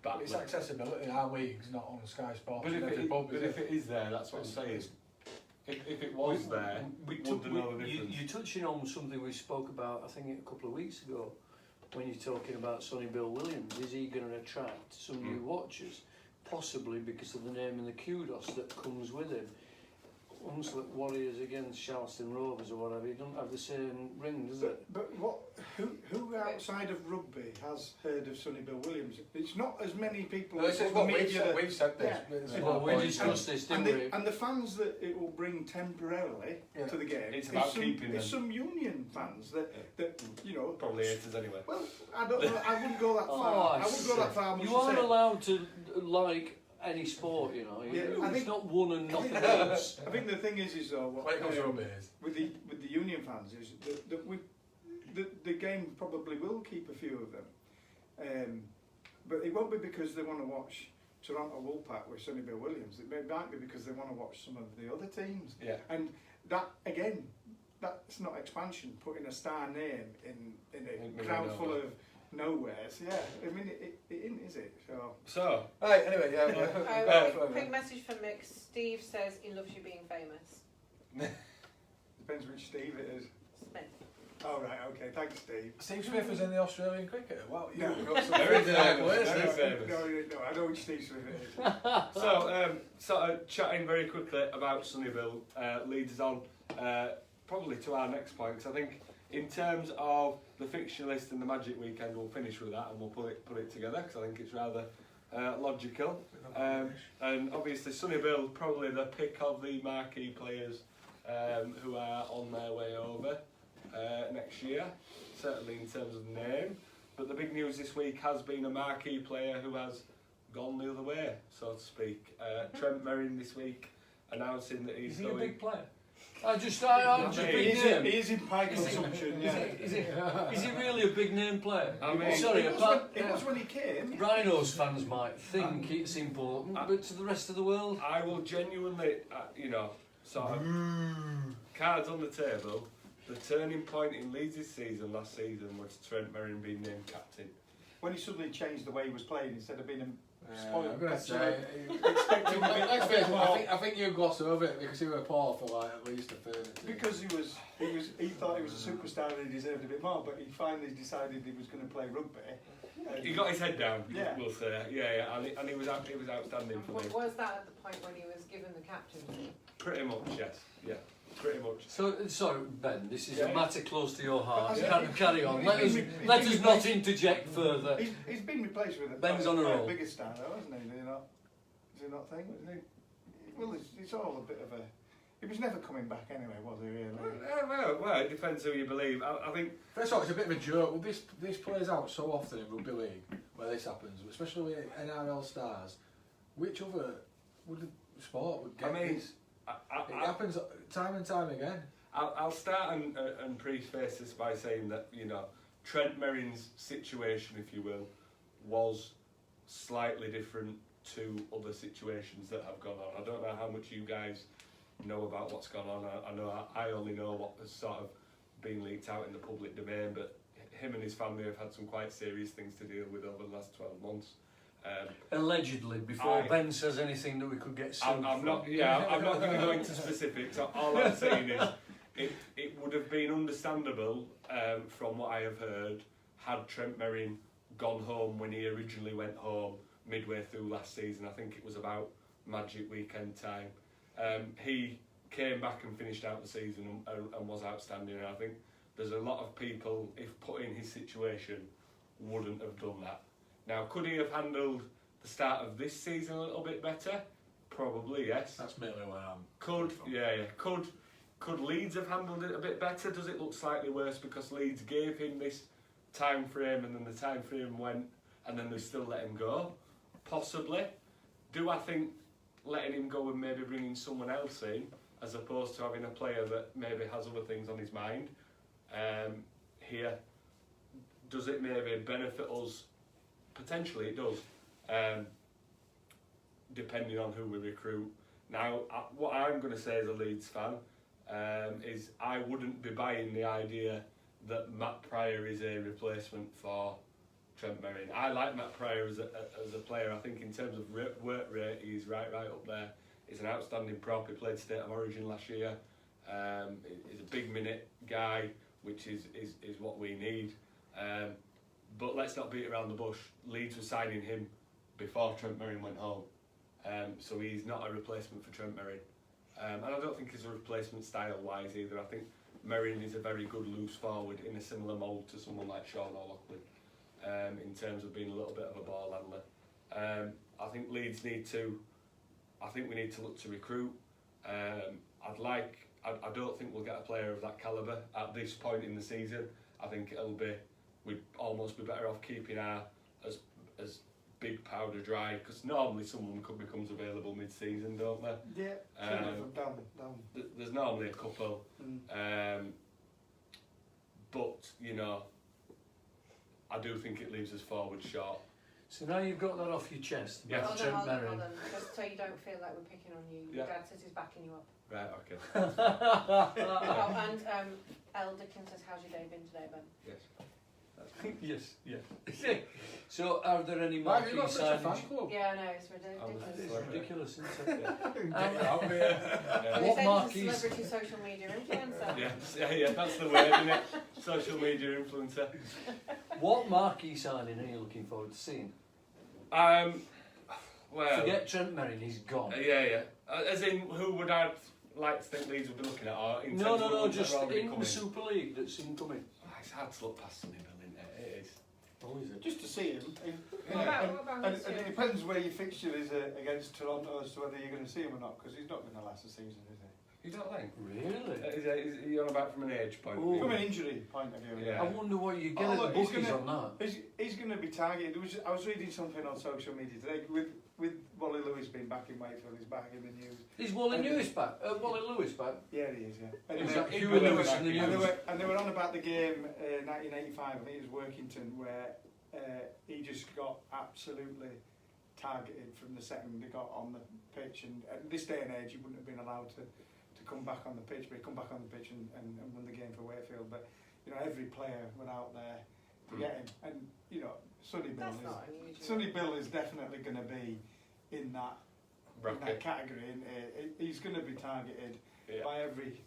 Batley? It's accessibility. Our league's not on Sky Sports. But if it is there, that's what I'm saying. If it was there, would know the difference? You're touching on something we spoke about, I think, a couple of weeks ago. when you're talking about Sonny Bill Williams, is he going to attract some new watchers? Possibly because of the name and the kudos that comes with him. Hunslet Warriors against Charleston Rovers or whatever, you don't have the same ring, does it? But who outside of rugby has heard of Sonny Bill Williams? It's not as many people. This is what we've said this. Yeah. Well, we discussed this, didn't we? And the fans that it will bring temporarily to the game, it's about keeping them. There's some Union fans that you know probably haters anyway. Well, I don't know. I wouldn't go that far. I wouldn't go that far. You aren't allowed to like any sport, you know. It's not one and nothing else. I think the thing is though, what, with the Union fans is that the game probably will keep a few of them, but it won't be because they want to watch Toronto Woolpack with Sonny Bill Williams. It might be because they want to watch some of the other teams. Yeah. And that again, that's not expansion. Putting a star name in a crowd full of nowheres. Yeah, I mean it isn't, is it? So. Right. Anyway, yeah. Quick message from Mick. Steve says he loves you being famous. Depends which Steve it is. Smith. Oh right, okay. Thanks, Steve. Steve Smith was in the Australian cricket. Wow, No. Very famous. No, I know which Steve Smith it is. So, sort of chatting very quickly about Sunnyville leads us on probably to our next point, because I think in terms of the fixture list and the Magic Weekend, we'll finish with that and we'll put it together, because I think it's rather logical. And obviously Sunnyville probably the pick of the marquee players who are on their way over next year, certainly in terms of name. But the big news this week has been a marquee player who has gone the other way, so to speak. Trent Merrin this week announcing that he's going... Is he a big player? I'm just big name. He is in pie consumption, yeah. Is he really a big name player? I mean, sorry, it was when he came. Rhinos fans might think it's important, but to the rest of the world, I will genuinely, sort of cards on the table. The turning point in Leeds' season last season was Trent Merrin being named captain. When he suddenly changed the way he was playing, instead of being a spoiled, I'm gonna say, expecting a bit more. I think you gloss over it because he was poor for like at least a third. Because he thought he was a superstar and he deserved a bit more, but he finally decided he was going to play rugby. He got his head down, yeah. We'll say, and he was outstanding for me. Was that at the point when he was given the captaincy? Pretty much, yes, yeah. Pretty much. So, sorry, Ben, this is a matter close to your heart. Yeah. Carry on. Let us not interject further. He's been replaced with Ben's on a roll. Bigger star, though, hasn't he? Does he not think? Well, it's all a bit of a... He was never coming back anyway, was he, really? Well, it depends who you believe. I think... First of all, it's a bit of a joke. Well, this plays out so often in Rugby League, where this happens, especially with NRL stars. Which other sport would get this? It happens time and time again. I'll start and preface this by saying that, Trent Merrin's situation, if you will, was slightly different to other situations that have gone on. I don't know how much you guys know about what's gone on. I know I only know what has sort of been leaked out in the public domain, but him and his family have had some quite serious things to deal with over the last 12 months. Allegedly, before Ben says anything that we could get sued I'm not going to go into specifics. All I'm saying is it would have been understandable from what I have heard had Trent Merrin gone home when he originally went home midway through last season. I think it was about Magic Weekend time. He came back and finished out the season and was outstanding, and I think there's a lot of people, if put in his situation, wouldn't have done that. Now, could he have handled the start of this season a little bit better? Probably, yes. That's mainly where I'm. Could Leeds have handled it a bit better? Does it look slightly worse because Leeds gave him this time frame and then the time frame went and then they still let him go? Possibly. Do I think letting him go and maybe bringing someone else in as opposed to having a player that maybe has other things on his mind here, does it maybe benefit us? Potentially it does, depending on who we recruit. Now, what I'm going to say as a Leeds fan is I wouldn't be buying the idea that Matt Pryor is a replacement for Trent Merrin. I like Matt Pryor as a player. I think in terms of work rate, he's right up there. He's an outstanding prop. He played State of Origin last year. He's a big minute guy, which is what we need. but let's not beat around the bush. Leeds were signing him before Trent Merrin went home, so he's not a replacement for Trent Merrin. And I don't think he's a replacement style-wise either. I think Merrin is a very good loose forward in a similar mould to someone like Sean O'Loughlin, in terms of being a little bit of a ball handler. I think Leeds need to. I think we need to look to recruit. I don't think we'll get a player of that calibre at this point in the season. I think we'd almost be better off keeping our as big powder dry, because normally someone becomes available mid-season, don't they? Yeah, down. There's normally a couple, but you know, I do think it leaves us forward short. So now you've got that off your chest Yes. about Hold Trent Merrin. on, just so you don't feel like we're picking on you. Your Yeah. dad says he's backing you up. Right, okay. Oh, and Elle Dickens says, how's your day been today, Ben? Yes. Yes. So are there any Why have marquee you got such a fan signings? club? Yeah, I know, it's ridiculous. It's ridiculous, isn't it? Get out of here. So What he said marquees- he's a celebrity social media influencer. Yeah, that's the word, isn't it? Social media influencer. What marquee signing are you looking forward to seeing? Well, Forget Trent Merrin, he's gone. yeah. As in, who would I like to think Leeds would be looking at? Or in No, terms of ones that just are already in coming? the Super League that's incoming. It's hard to look past Sunny Bill, isn't it? It is. Oh, is it? Just to see him. What about And this it year? depends where your fixture is against Toronto as to whether you're going to see him or not, because he's not going to last the season, is he? You don't think? Really? Is he on about from an age point of Oh. view? From an injury point of view. Yeah. I wonder what you get Oh, at look, the he's bookies gonna- on that. He's going to be targeted. I was reading something on social media today with Wally Lewis being back in Wakefield. He's back in the news. Is Wally Lewis back? Wally Lewis back? Yeah, he is. Yeah. Is Anyway, that he- Huey and they Lewis were- in the and they news? were on about the game 1985. I think it was Workington, where he just got absolutely targeted from the second he got on the pitch. And at this day and age, he wouldn't have been allowed to come back on the pitch, but he come back on the pitch and won the game for Wakefield. But you know, every player went out there to get him, and you know, Sonny Bill That's not unusual. Sonny Bill is definitely going to be in that category, and he's going to be targeted by every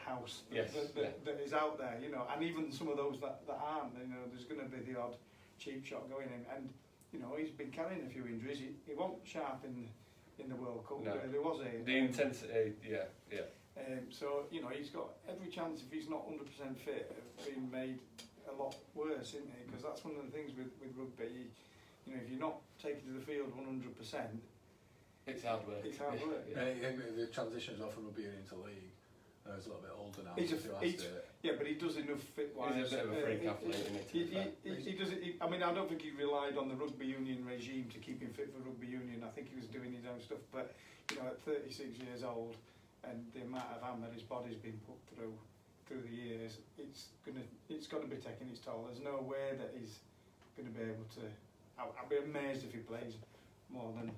house that is out there, you know, and even some of those that aren't. You know, there's going to be the odd cheap shot going in, and you know, he's been carrying a few injuries. He wasn't sharp in the World Cup. No. There was The intensity, yeah. So you know, he's got every chance, if he's not 100% fit, of being made a lot worse, isn't he? Because that's one of the things with rugby. You know, if you're not taking to the field 100%, it's hard work. It's hard work. The transitions off from rugby into league. He's a little bit older now. Yeah, but he does enough fit-wise. He's a bit of a freak athlete, isn't he? He does it. I mean, I don't think he relied on the rugby union regime to keep him fit for rugby union. I think he was doing his own stuff. But you know, at 36 years old, and the amount of hammer his body's been put through the years, it's got to be taking its toll. There's no way that he's going to be able to. I'd be amazed if he plays more than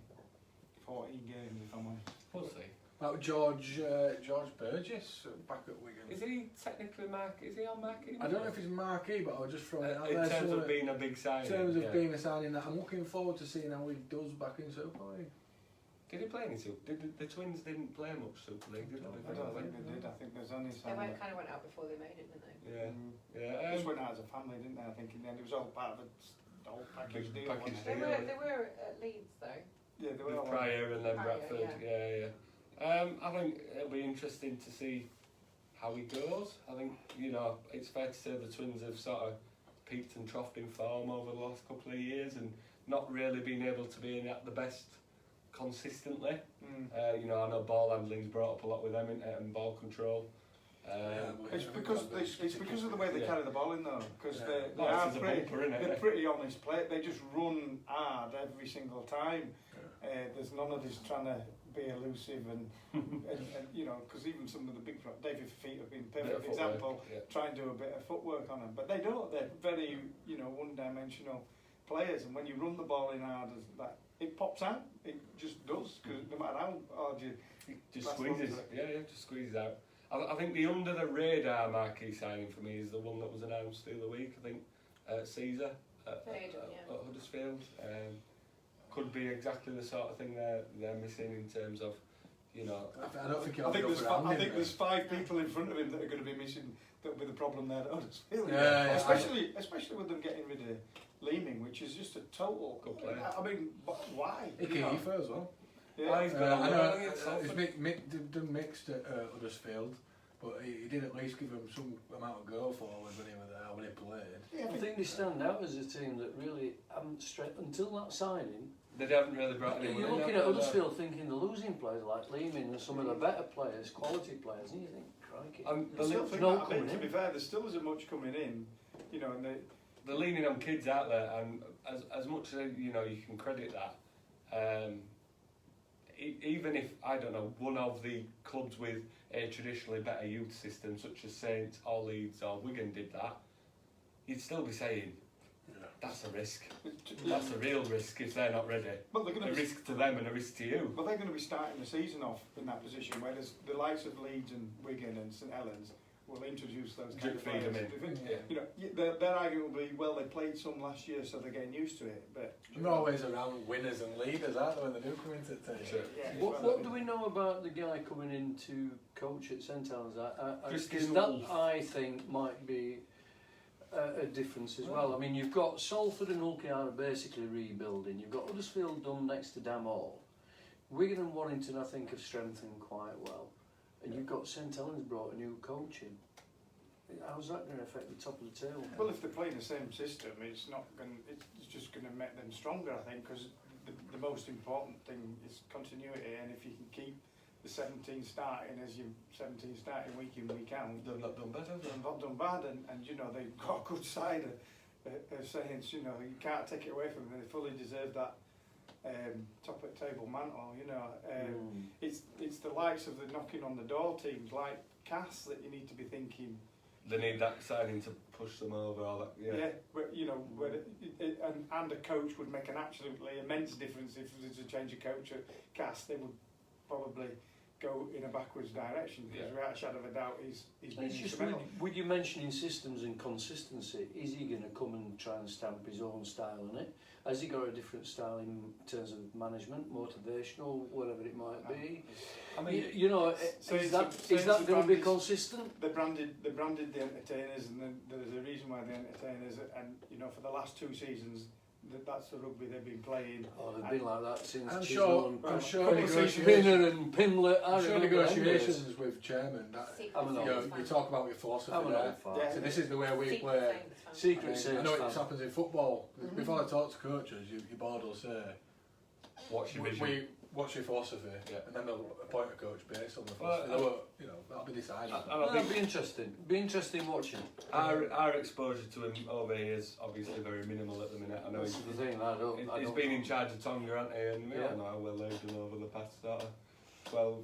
14 games, if I'm honest. We'll see. About George Burgess back at Wigan. Is he technically Is he on marquee? I don't know if he's marquee, but I'll just throw it out in there. terms of being a big signing. In terms of being a signing that I'm looking forward to seeing how he does back in Super League. Did he play any Super? The Twins didn't play much Super League, did they? I don't think they did. I think there's only some. They kind of went out before they made it, didn't they? Yeah. Just went out as a family, didn't they? I think in the end it was all part of the whole package deal. Package wasn't it? They were at Leeds though. Yeah, they were all Pryor and then Pryor, Bradford. Yeah. I think it'll be interesting to see how he goes. I think, you know, it's fair to say the Twins have sort of peaked and troughed in form over the last couple of years and not really been able to be at the best consistently. You know, I know ball handling's brought up a lot with them and ball control. It's because of the way they carry the ball in though, because they're pretty honest play. They just run hard every single time. There's none of this trying to be elusive and you know, because even some of the big David Feet have been a perfect example. Try and do a bit of footwork on them, but they don't. They're very, you know, one-dimensional players, and when you run the ball in hard as that, it pops out. It just does, because no matter how hard you just squeezes. Just squeezes out. I think the under the radar marquee signing for me is the one that was announced the other week. I think Caesar at Huddersfield could be exactly the sort of thing they're missing in terms of, you know. I don't think I think there's 5 people in front of him that are going to be missing. That'll be the problem there. Especially with them getting rid of Leeming, which is just a total. Good player. I mean, why? Icky Aoife as well. Yeah. He's I know it's Mick done mixed at Huddersfield, but he did at least give him some amount of go forward when he played. Yeah, I think they stand out as a team that really haven't until that signing. They haven't really brought anyone You're in. looking at Huddersfield thinking the losing players like Leeming and some of the better players, quality players, and you think, crikey. I still think no that, coming to in. be fair, there still isn't much coming in, you know, and They're leaning on kids out there, and as much as you know, you can credit that. Even if I don't know, one of the clubs with a traditionally better youth system, such as Saints or Leeds or Wigan, did that, you'd still be saying that's a risk. That's a real risk if they're not ready. But they're going a risk to them and a risk to you. But they're going to be starting the season off in that position, whereas the likes of Leeds and Wigan and St Helens will introduce those kind of Feed them players. in. You know, their argument will be, well, they played some last year, so they're getting used to it. But They're always around winners and leaders, aren't they, when they do come into the team? Sure. yeah, What do we know about the guy coming in to coach at St Helens? Because Christian that, Wolf. I think, might be a difference as well. I mean, you've got Salford and Ulster basically rebuilding. You've got Huddersfield done next to Dam Hall. Wigan and Warrington, I think, have strengthened quite well. And you've got St Helens brought a new coach in. How's that going to affect the top of the table? Well, if they're playing the same system, it's not going. It's just going to make them stronger, I think, because the most important thing is continuity, and if you can keep the 17 starting as your 17 starting week in, week out, They've not done better. they've not done bad, and you know they've got a good side of Saints. You know, you can't take it away from them. They fully deserve that top of the table mantle. You know, it's the likes of the knocking on the door teams like Cass that you need to be thinking. They need that signing to push them over. All that. Yeah. You know, and a coach would make an absolutely immense difference if there's a change of coach at Cass. They would probably go in a backwards direction because without a shadow of a doubt he's been It's just instrumental. with you mentioning systems and consistency, is he going to come and try and stamp his own style on it? Has he got a different style in terms of management, motivational, whatever it might be? I mean, you know, is that going to be consistent? They branded the entertainers, and then there's a reason why the entertainers, and you know, for the last 2 seasons, that's the rugby they've been playing. Oh, they've been like that since I'm Chisholm sure Pinner and Pimlet. I'm sure negotiations with chairman. I'm an You talk about your philosophy I'm an there. old fart. Yeah. So this is the way we Secret play. Saints fan. Secret I know Saints it fan. happens in football. Before I talk to coaches, your board will say, what's your vision? what's your philosophy? Yeah. And then they'll appoint a coach based on the Well, philosophy. You know, that'll be decided. That'll be interesting. Be interesting watching. Our exposure to him over here is obviously very minimal at the minute. I know That's the thing. I he's don't been in charge of Tonga, hasn't he? And we all know how well they've done over the past sort of 12,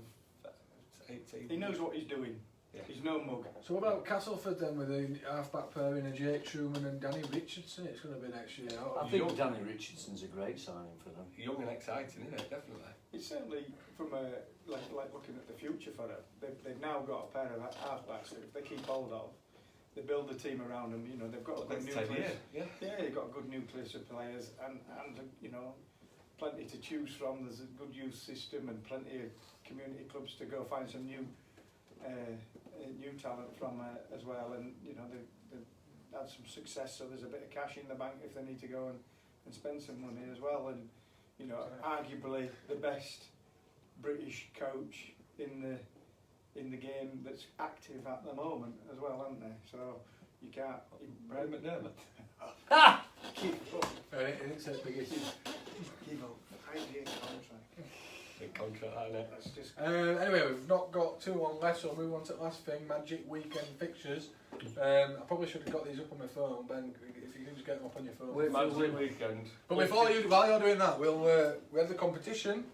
18. He knows what he's doing. Yeah. He's no mug. So what about Castleford then, with the half-back pairing of Jake Truman and Danny Richardson? It's going to be next year. I think Danny Richardson's a great signing for them. Young and exciting, isn't it? Definitely. It's certainly from a like looking at the future for them. They've now got a pair of half-backs that if they keep hold of, they build the team around them. You know, they've got a good nucleus. Yeah. Yeah, they've got a good nucleus of players, and you know, plenty to choose from. There's a good youth system and plenty of community clubs to go find some new talent from as well. And you know, they've had some success, so there's a bit of cash in the bank if they need to go and spend some money as well. And you know, arguably the best British coach in the game that's active at the moment as well, aren't they? So you can't. Brian McDermott. Keep up. It's a big issue. Keep up. 5-year contract. Big contract, isn't it? That's just. Anyway, we've not got 2 on left, so we'll move on to the last thing, Magic Weekend fixtures. I probably should have got these up on my phone, Ben, if you can just get them up on your phone. Magic Weekend. But while you're doing that, we had the competition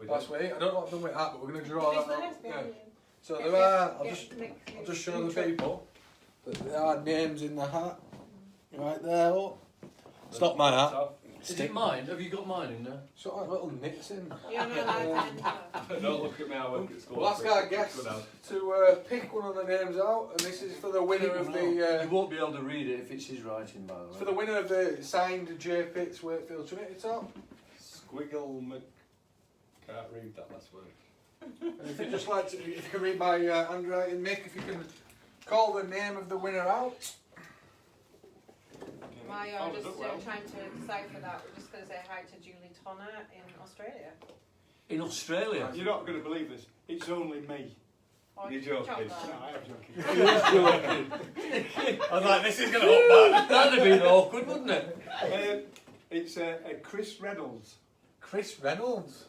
last week. I don't know what I've done with that, but we're going to draw that out. Yeah. So there are, I'll just show the people that there are names in the hat. Right there, look. It's not my hat. Is it mine? Have you got mine in there? It's got like little nits in. You're not allowed to enter. Don't look at me, I work at school. We'll ask our guests to pick one of the names out, and this is for the winner of the... you won't be able to read it if it's his writing, by the way. for the winner of the signed J. Pitts Wakefield Trinity top. Squiggle Mick. Can't read that last word. And if you'd just like to, if you can read my handwriting, Mick, if you can call the name of the winner out. Mario, just trying to decipher that. We're just going to say hi to Julie Tonner in Australia. In Australia? You're not going to believe this. It's only me. Oh, You're joking. No, I am joking. He is joking. I was like, this is going to look bad. That'd have been awkward, wouldn't it? It's Chris Reynolds. Chris Reynolds.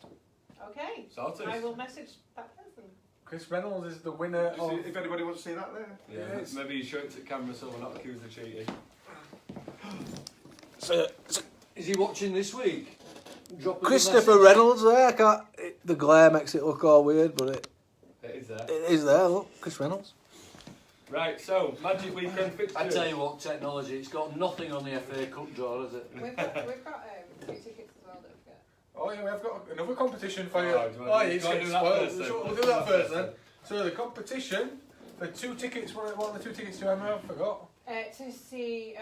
Okay. Sorted. I will message that person. Chris Reynolds is the winner of... If anybody wants to see that there. Yeah, Yes. maybe you show it to camera so we're not accused of cheating. So, is he watching this week? Drop us a Christopher message. Reynolds there. I can't, the glare makes it look all weird, but It is there. it is there. Look, Chris Reynolds. Right, so, Magic Weekend fixtures. I tell you what, technology, it's got nothing on the FA Cup draw, has it? We've got free tickets as well, don't forget. Oh yeah, we've got another competition for you. Oh, do you want to- it's do you want to getting do that spoiled. first then? We'll do that first then. So the competition for 2 tickets, what are the 2 tickets to Emma? I forgot. To see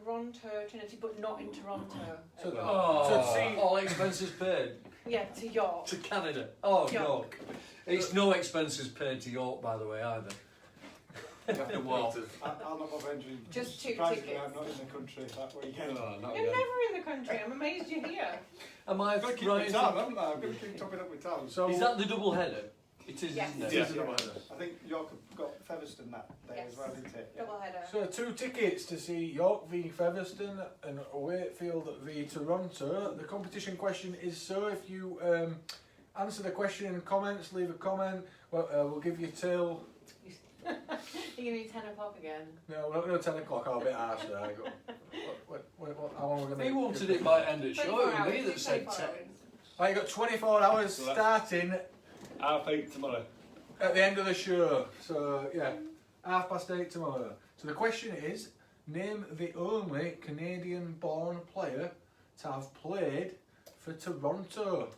Toronto Trinity, but not in Toronto. So the- Oh, So see- all expenses paid Yeah, to York. to Canada. Oh, York. York. It's no expenses paid to York, by the way, either. I'll not bother entering. Just 2 Surprisingly, tickets. I'm not in the country that weekend. Oh, not You're again. never in the country. I'm amazed you're here. Am I I've got to keep right? my time, haven't I? I've got to keep topping up with time. So Is that the double header? It is, Yes. isn't it? Yes. I think York have got Featherstone that day Yes. as well, didn't it? Double header. So 2 tickets to see York v Featherstone and Wakefield v Toronto. The competition question is so if you answer the question in comments, leave a comment, we'll give you till... You're going to be 10 o'clock again. No, we're not going to 10 o'clock, I'm a bit harsh there. How long are we going to... He wanted it by end of show. 24 It was me hours. that said 24 10. hours. Right, you've got 24 hours So that's- starting 8:30 tomorrow. at the end of the show. So, yeah, 8:30 tomorrow. So the question is, name the only Canadian-born player to have played for Toronto.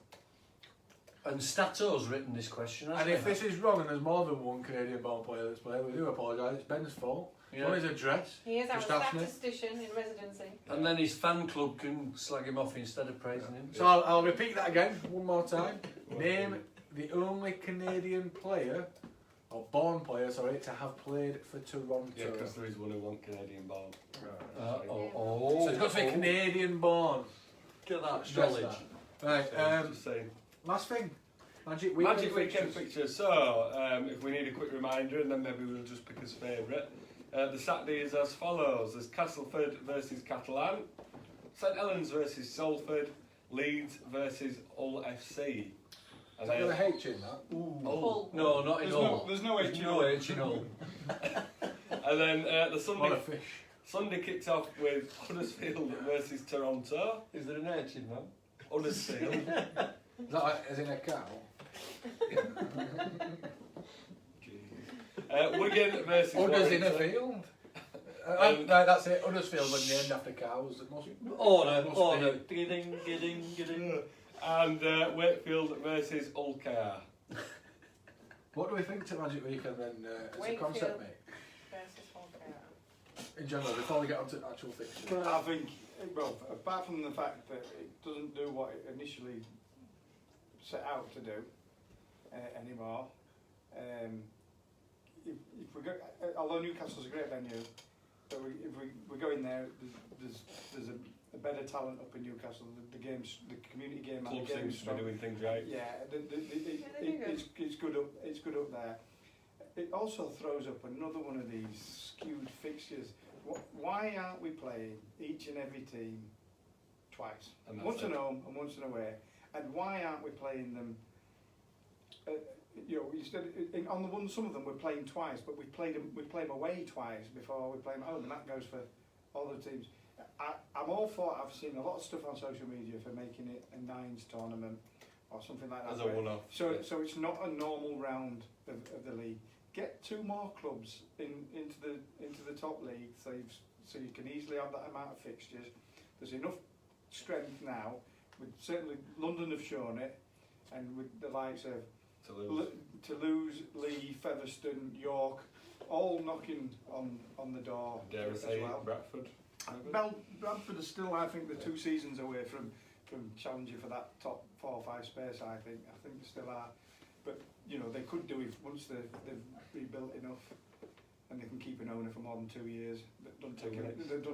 And Stato's written this question, hasn't And if he? this is wrong and there's more than one Canadian-born player that's played, we do apologise, it's Ben's fault. Yeah. On his address. He is our Just ask me. statistician in residency. And then his fan club can slag him off instead of praising him. So I'll repeat that again, one more time. Name the only Canadian player, or born player, sorry, to have played for Toronto. Yeah, because there is one who wants Canadian ball. Oh, So it's got to be Canadian-born. Get that Stress knowledge. that. Right, Just saying. last thing. Magic Weekend Magic Weekend fixtures. fixtures. So, if we need a quick reminder, and then maybe we'll just pick his favourite. The Saturday is as follows: there's Castleford versus Catalan, St Helens versus Salford, Leeds versus Hull FC. Has that got a H in that? Hull. No, not in all. There's no H in no all. H in all. And then the What a Sunday fish. kicks off with Huddersfield versus Toronto. Is there an H in that? Huddersfield. Is that like, as in a cow? Wigan versus Udders in a Warrington. field? Right, that's it. Huddersfield was named after cows. It must, Order, must order. be. Gidding, gidding, gidding. And Wakefield versus Ulker. What do we think to Magic Weekend then? As a Wakefield. concept, mate? Versus Hull. In general, before we get on to actual fixtures. I think, well, apart from the fact that it doesn't do what it initially set out to do anymore, if we go, although Newcastle's a great venue, but if we go in there, there's a better talent up in Newcastle. The game's, the community game and Club the game seems is to be strong. doing things right. Yeah, they do good. it's good up. It's good up there. It also throws up another one of these skewed fixtures. Why aren't we playing each and every team twice? And that's Once it. at home and once in away. And why aren't we playing them? Instead on the one, some of them we're playing twice, but we play them away twice before we play them at home, and that goes for all the teams. I'm all for. I've seen a lot of stuff on social media for making it a nines tournament or something like that. As a one-off. So yeah. so it's not a normal round of the league. Get 2 more clubs into the top league, so you can easily have that amount of fixtures. There's enough strength now. Certainly London have shown it, and with the likes of Toulouse, Lee, Featherstone, York, all knocking on the door Dare I as say well. Bradford. Bradford are still, I think, they're 2 seasons away from challenging for that top 4 or 5 space. I think they still are. but you know they could do it once they've rebuilt enough, and they can keep an owner for more than 2 years. That don't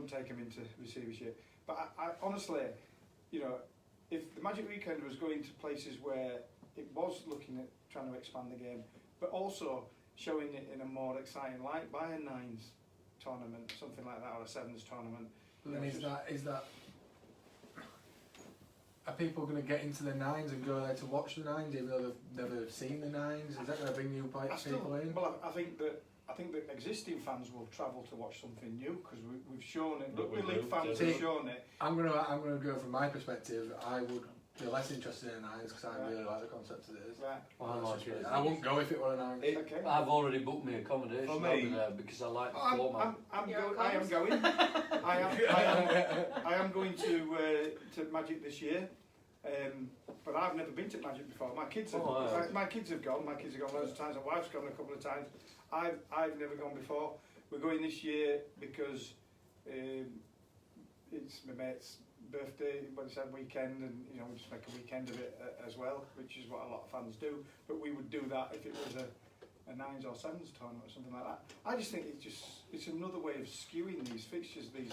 take him into receivership. But I honestly, you know, if the Magic Weekend was going to places where it was looking at trying to expand the game, but also showing it in a more exciting light, by a nines tournament, something like that, or a sevens tournament. But then is that are people going to get into the nines and go there to watch the nines even though they've never seen the nines? Is that going to bring new people in? Well, I think that existing fans will travel to watch something new because we've shown it. Rugby league fans have shown it. I'm going to go from my perspective. I would be less interested in nines because I really like the concept as it is. Right. Well, I like it. I wouldn't go if it were a nine. Okay. I've already booked my accommodation. For me- I'll be there because I like the format. I am going. I am going to Magic this year. But I've never been to Magic before. My kids have gone. My kids have gone loads of times. My wife's gone a couple of times. I've never gone before. We're going this year because it's my mate's birthday, but it's a weekend, and you know we just make a weekend of it as well, which is what a lot of fans do. But we would do that if it was a nines or sevens tournament or something like that. I just think it's another way of skewing these fixtures, these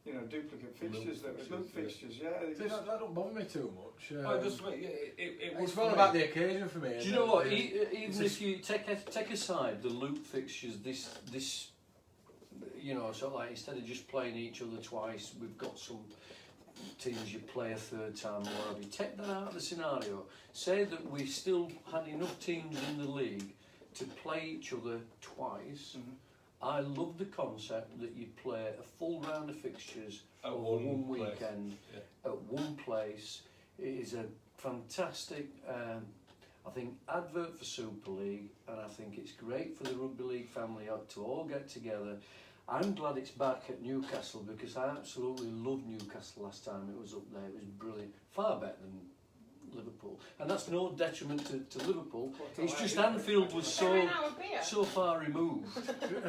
duplicate fixtures, loop fixtures. Yeah, that don't bother me too much. It's all about the occasion for me. Do you know what? Even if you take aside the loop fixtures, this sort of like instead of just playing each other twice, we've got some teams you play a third time or whatever. You take that out of the scenario. Say that we still had enough teams in the league to play each other twice. Mm-hmm. I love the concept that you play a full round of fixtures At over one one place. weekend at one place. It is a fantastic, I think, advert for Super League, and I think it's great for the Rugby League family to all get together. I'm glad it's back at Newcastle because I absolutely loved Newcastle last time it was up there. It was brilliant, far better than Liverpool, and that's no detriment to Liverpool. It's just Anfield was so far removed.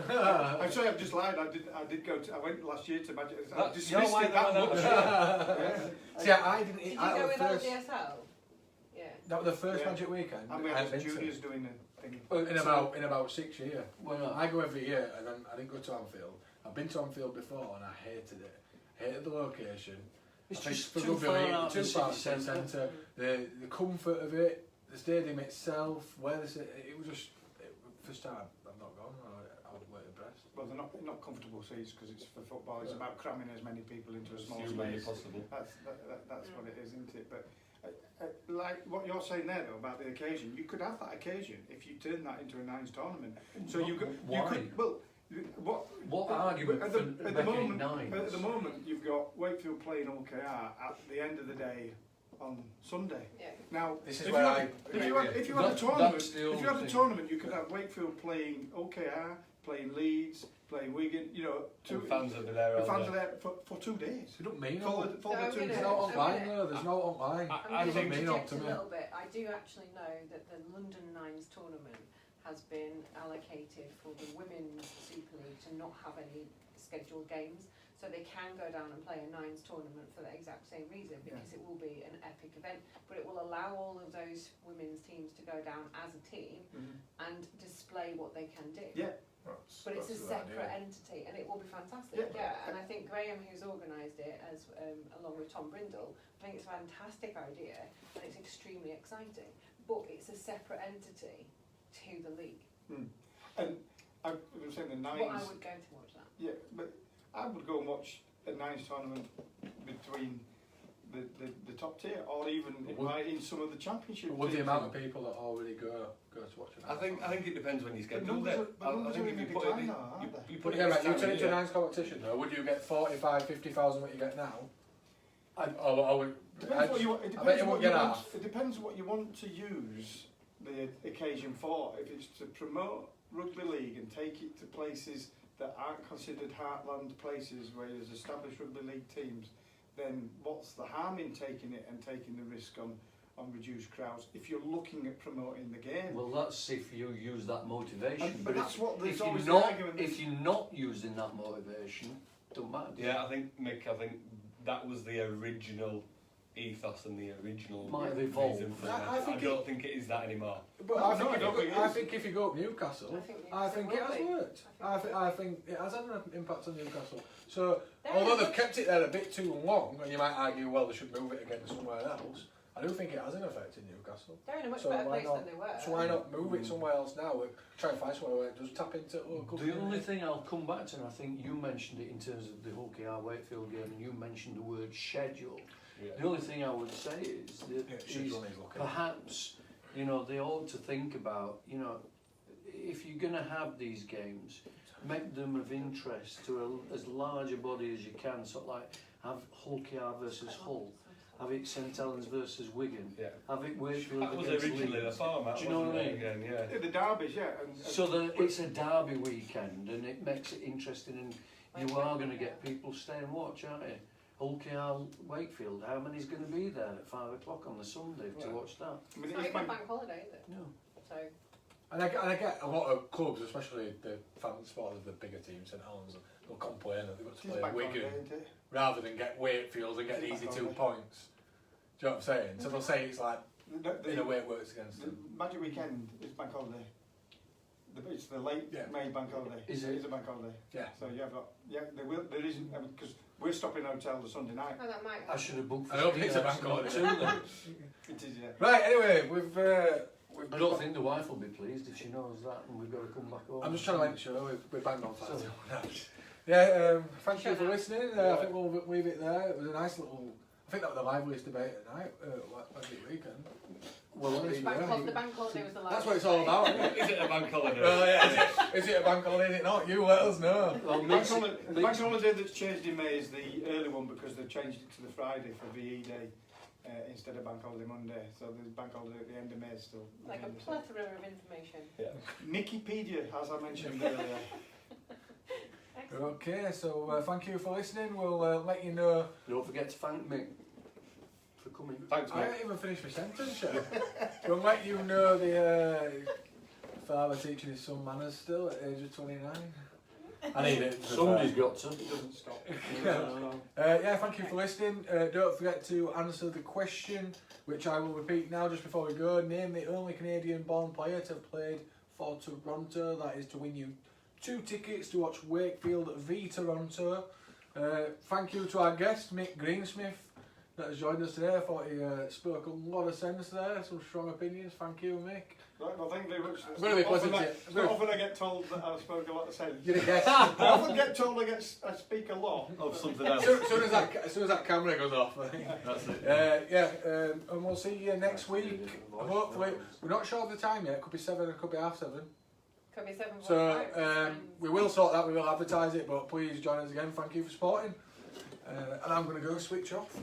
I'm sorry, I've just lied. I did go. I went last year to Magic. I dismissed You're it that much. See, I didn't. Did you go with LDSL? Yeah. That was the first Magic Weekend. And we had juniors doing a thing. In about 6 years. Well, I go every year, and then I didn't go to Anfield. I've been to Anfield before, and I hated it. Hated the location. it's I think just for too Rugby far League, out of too the far city to the centre. centre. The comfort of it, the stadium itself, where it was just first time I've not gone. I was quite impressed. Well, they're not comfortable seats because it's for football. It's about cramming as many people into a small As humanly space. possible. That's what it is, isn't it? But like what you're saying there though about the occasion, you could have that occasion if you turn that into a nines tournament. So you could. What argument at for the making moment? it nines? At the moment, you've got Wakefield playing OKR at the end of the day on Sunday. Yeah. Now, This is if where you had a tournament, That's the if you had a only tournament, you could have Wakefield playing OKR, playing Leeds, playing Wigan. Two fans will be there. The fans are there for 2 days. It don't mean For all. the 2 There's days. no online though. There's no online. I'm It going doesn't to mean all interject to a me. little bit. I do actually know that the London Nines tournament has been allocated for the Women's Super League to not have any scheduled games, so they can go down and play a nines tournament for the exact same reason, because it will be an epic event, but it will allow all of those women's teams to go down as a team and display what they can do. Yeah. But it's a separate entity, and it will be fantastic. Yeah, and I think Graham, who's organised it, as along with Tom Brindle, I think it's a fantastic idea, and it's extremely exciting. But it's a separate entity to the league. And I was saying the nines. But I would go to watch that. Yeah, but I would go and watch a nines tournament between the top tier, or even in some of the championship. But with the teams. amount of people that already go to watch it. I think it depends when you schedule numbers it. are- I numbers think are if you in put decline it, now, aren't you they? put But it yeah, this right, you time turn of it into a year. nines competition though, would you get 45, 50,000 what you get now? I would. Depends what you want. I bet you won't get half. It depends what you want to use the occasion for. If it's to promote rugby league and take it to places that aren't considered heartland places where there's established rugby league teams, then what's the harm in taking it and taking the risk on reduced crowds if you're looking at promoting the game? Well, that's if you use that motivation. But that's what there's if always you're the not, argument. if you're not using that motivation, don't matter. Yeah, I think Mick. I think that was the original ethos and the original Might have evolved. reason for I it. think I don't think it is that anymore. But No, I think, I don't think it I is. think if you go up Newcastle, I think it has worked. I think it has had an impact on Newcastle. So, although they've kept it there a bit too long, and you might argue, well, they should move it again somewhere else, I do think it has an effect in Newcastle. They're in a much So better why place not? than they were. So why not move it somewhere else now? Try and find somewhere where it does tap into local. The only thing I'll come back to, and I think you mentioned it in terms of the Hull Wakefield game, and you mentioned the word schedule. Yeah. The only thing I would say is that perhaps, you know, they ought to think about, you know, if you're going to have these games, make them of interest to as large a body as you can. Sort of like have Hull versus Hull, have it St Helens versus Wigan, have it Wakefield That was against originally the Leeds. format, Do you know what I mean? Again, yeah. The derbies, yeah. And So that it's a derby weekend, and it makes it interesting, and you are going to get people stay and watch, aren't you? Hull Wakefield, how many's going to be there at 5 o'clock on the Sunday to watch that? I mean, It's not even a bank holiday, is it? No. So, And I get a lot of clubs, especially the fan support of the bigger teams, St Helens, they'll complain that they've got to play Wigan rather than get Wakefield and get the easy 2 points. Do you know what I'm saying? So they'll say it's like, in a way it works against the them. Magic Weekend is bank holiday. It's the late May bank holiday. Is it? It is a bank holiday. Yeah. So you have got, there isn't, because we're stopping hotel the Sunday night. oh, that might I should have booked for I don't think it's a Steve bank holiday. too then. It is, yeah. Right, anyway, we've I don't think the wife will be pleased if she knows that, and we've got to come back home. I'm just trying to make sure we're banged on Sorry. 5. Yeah, thank you Shut for up. listening. I think we'll leave it there. It was a nice little. I think that was the liveliest debate at night. Magic Weekend. Well, It's the yeah. bank holiday was the last. That's what it's all about, isn't it? Is it a bank holiday? Well, yeah, is it a bank holiday? Is it not? You let us know. Well, The bank holiday that's changed in May is the early one because they've changed it to the Friday for VE Day instead of bank holiday Monday. So there's bank holiday at the end of May still. Like a plethora of information. Wikipedia, as I mentioned earlier. Okay, so thank you for listening. We'll let you know. Don't forget to thank Mick for coming. Thanks, I mate. haven't even finished my sentence yet. We'll let you know the father teaching his son manners still at the age of 29. I need it. Somebody's got to. It doesn't stop. Yeah, thank you for listening. Don't forget to answer the question, which I will repeat now just before we go. Name the only Canadian-born player to have played for Toronto. That is to win you 2 tickets to watch Wakefield v Toronto. Thank you to our guest, Mick Greensmith, that has joined us today. I thought he spoke a lot of sense there, some strong opinions. Thank you, Mick. Right, well, thank you very much. I'm going to be pleasant to It's not often I get told that I spoke a lot of sense. You're a guest. I often get told I speak a lot. Of something else. As soon as that camera goes off, I think. That's it. And we'll see you next week. Hopefully, we're not sure of the time yet. It could be 7, it could be 7:30. Could be 7:45. So we will sort that. We will advertise it. But please join us again. Thank you for supporting. And I'm going to go switch off.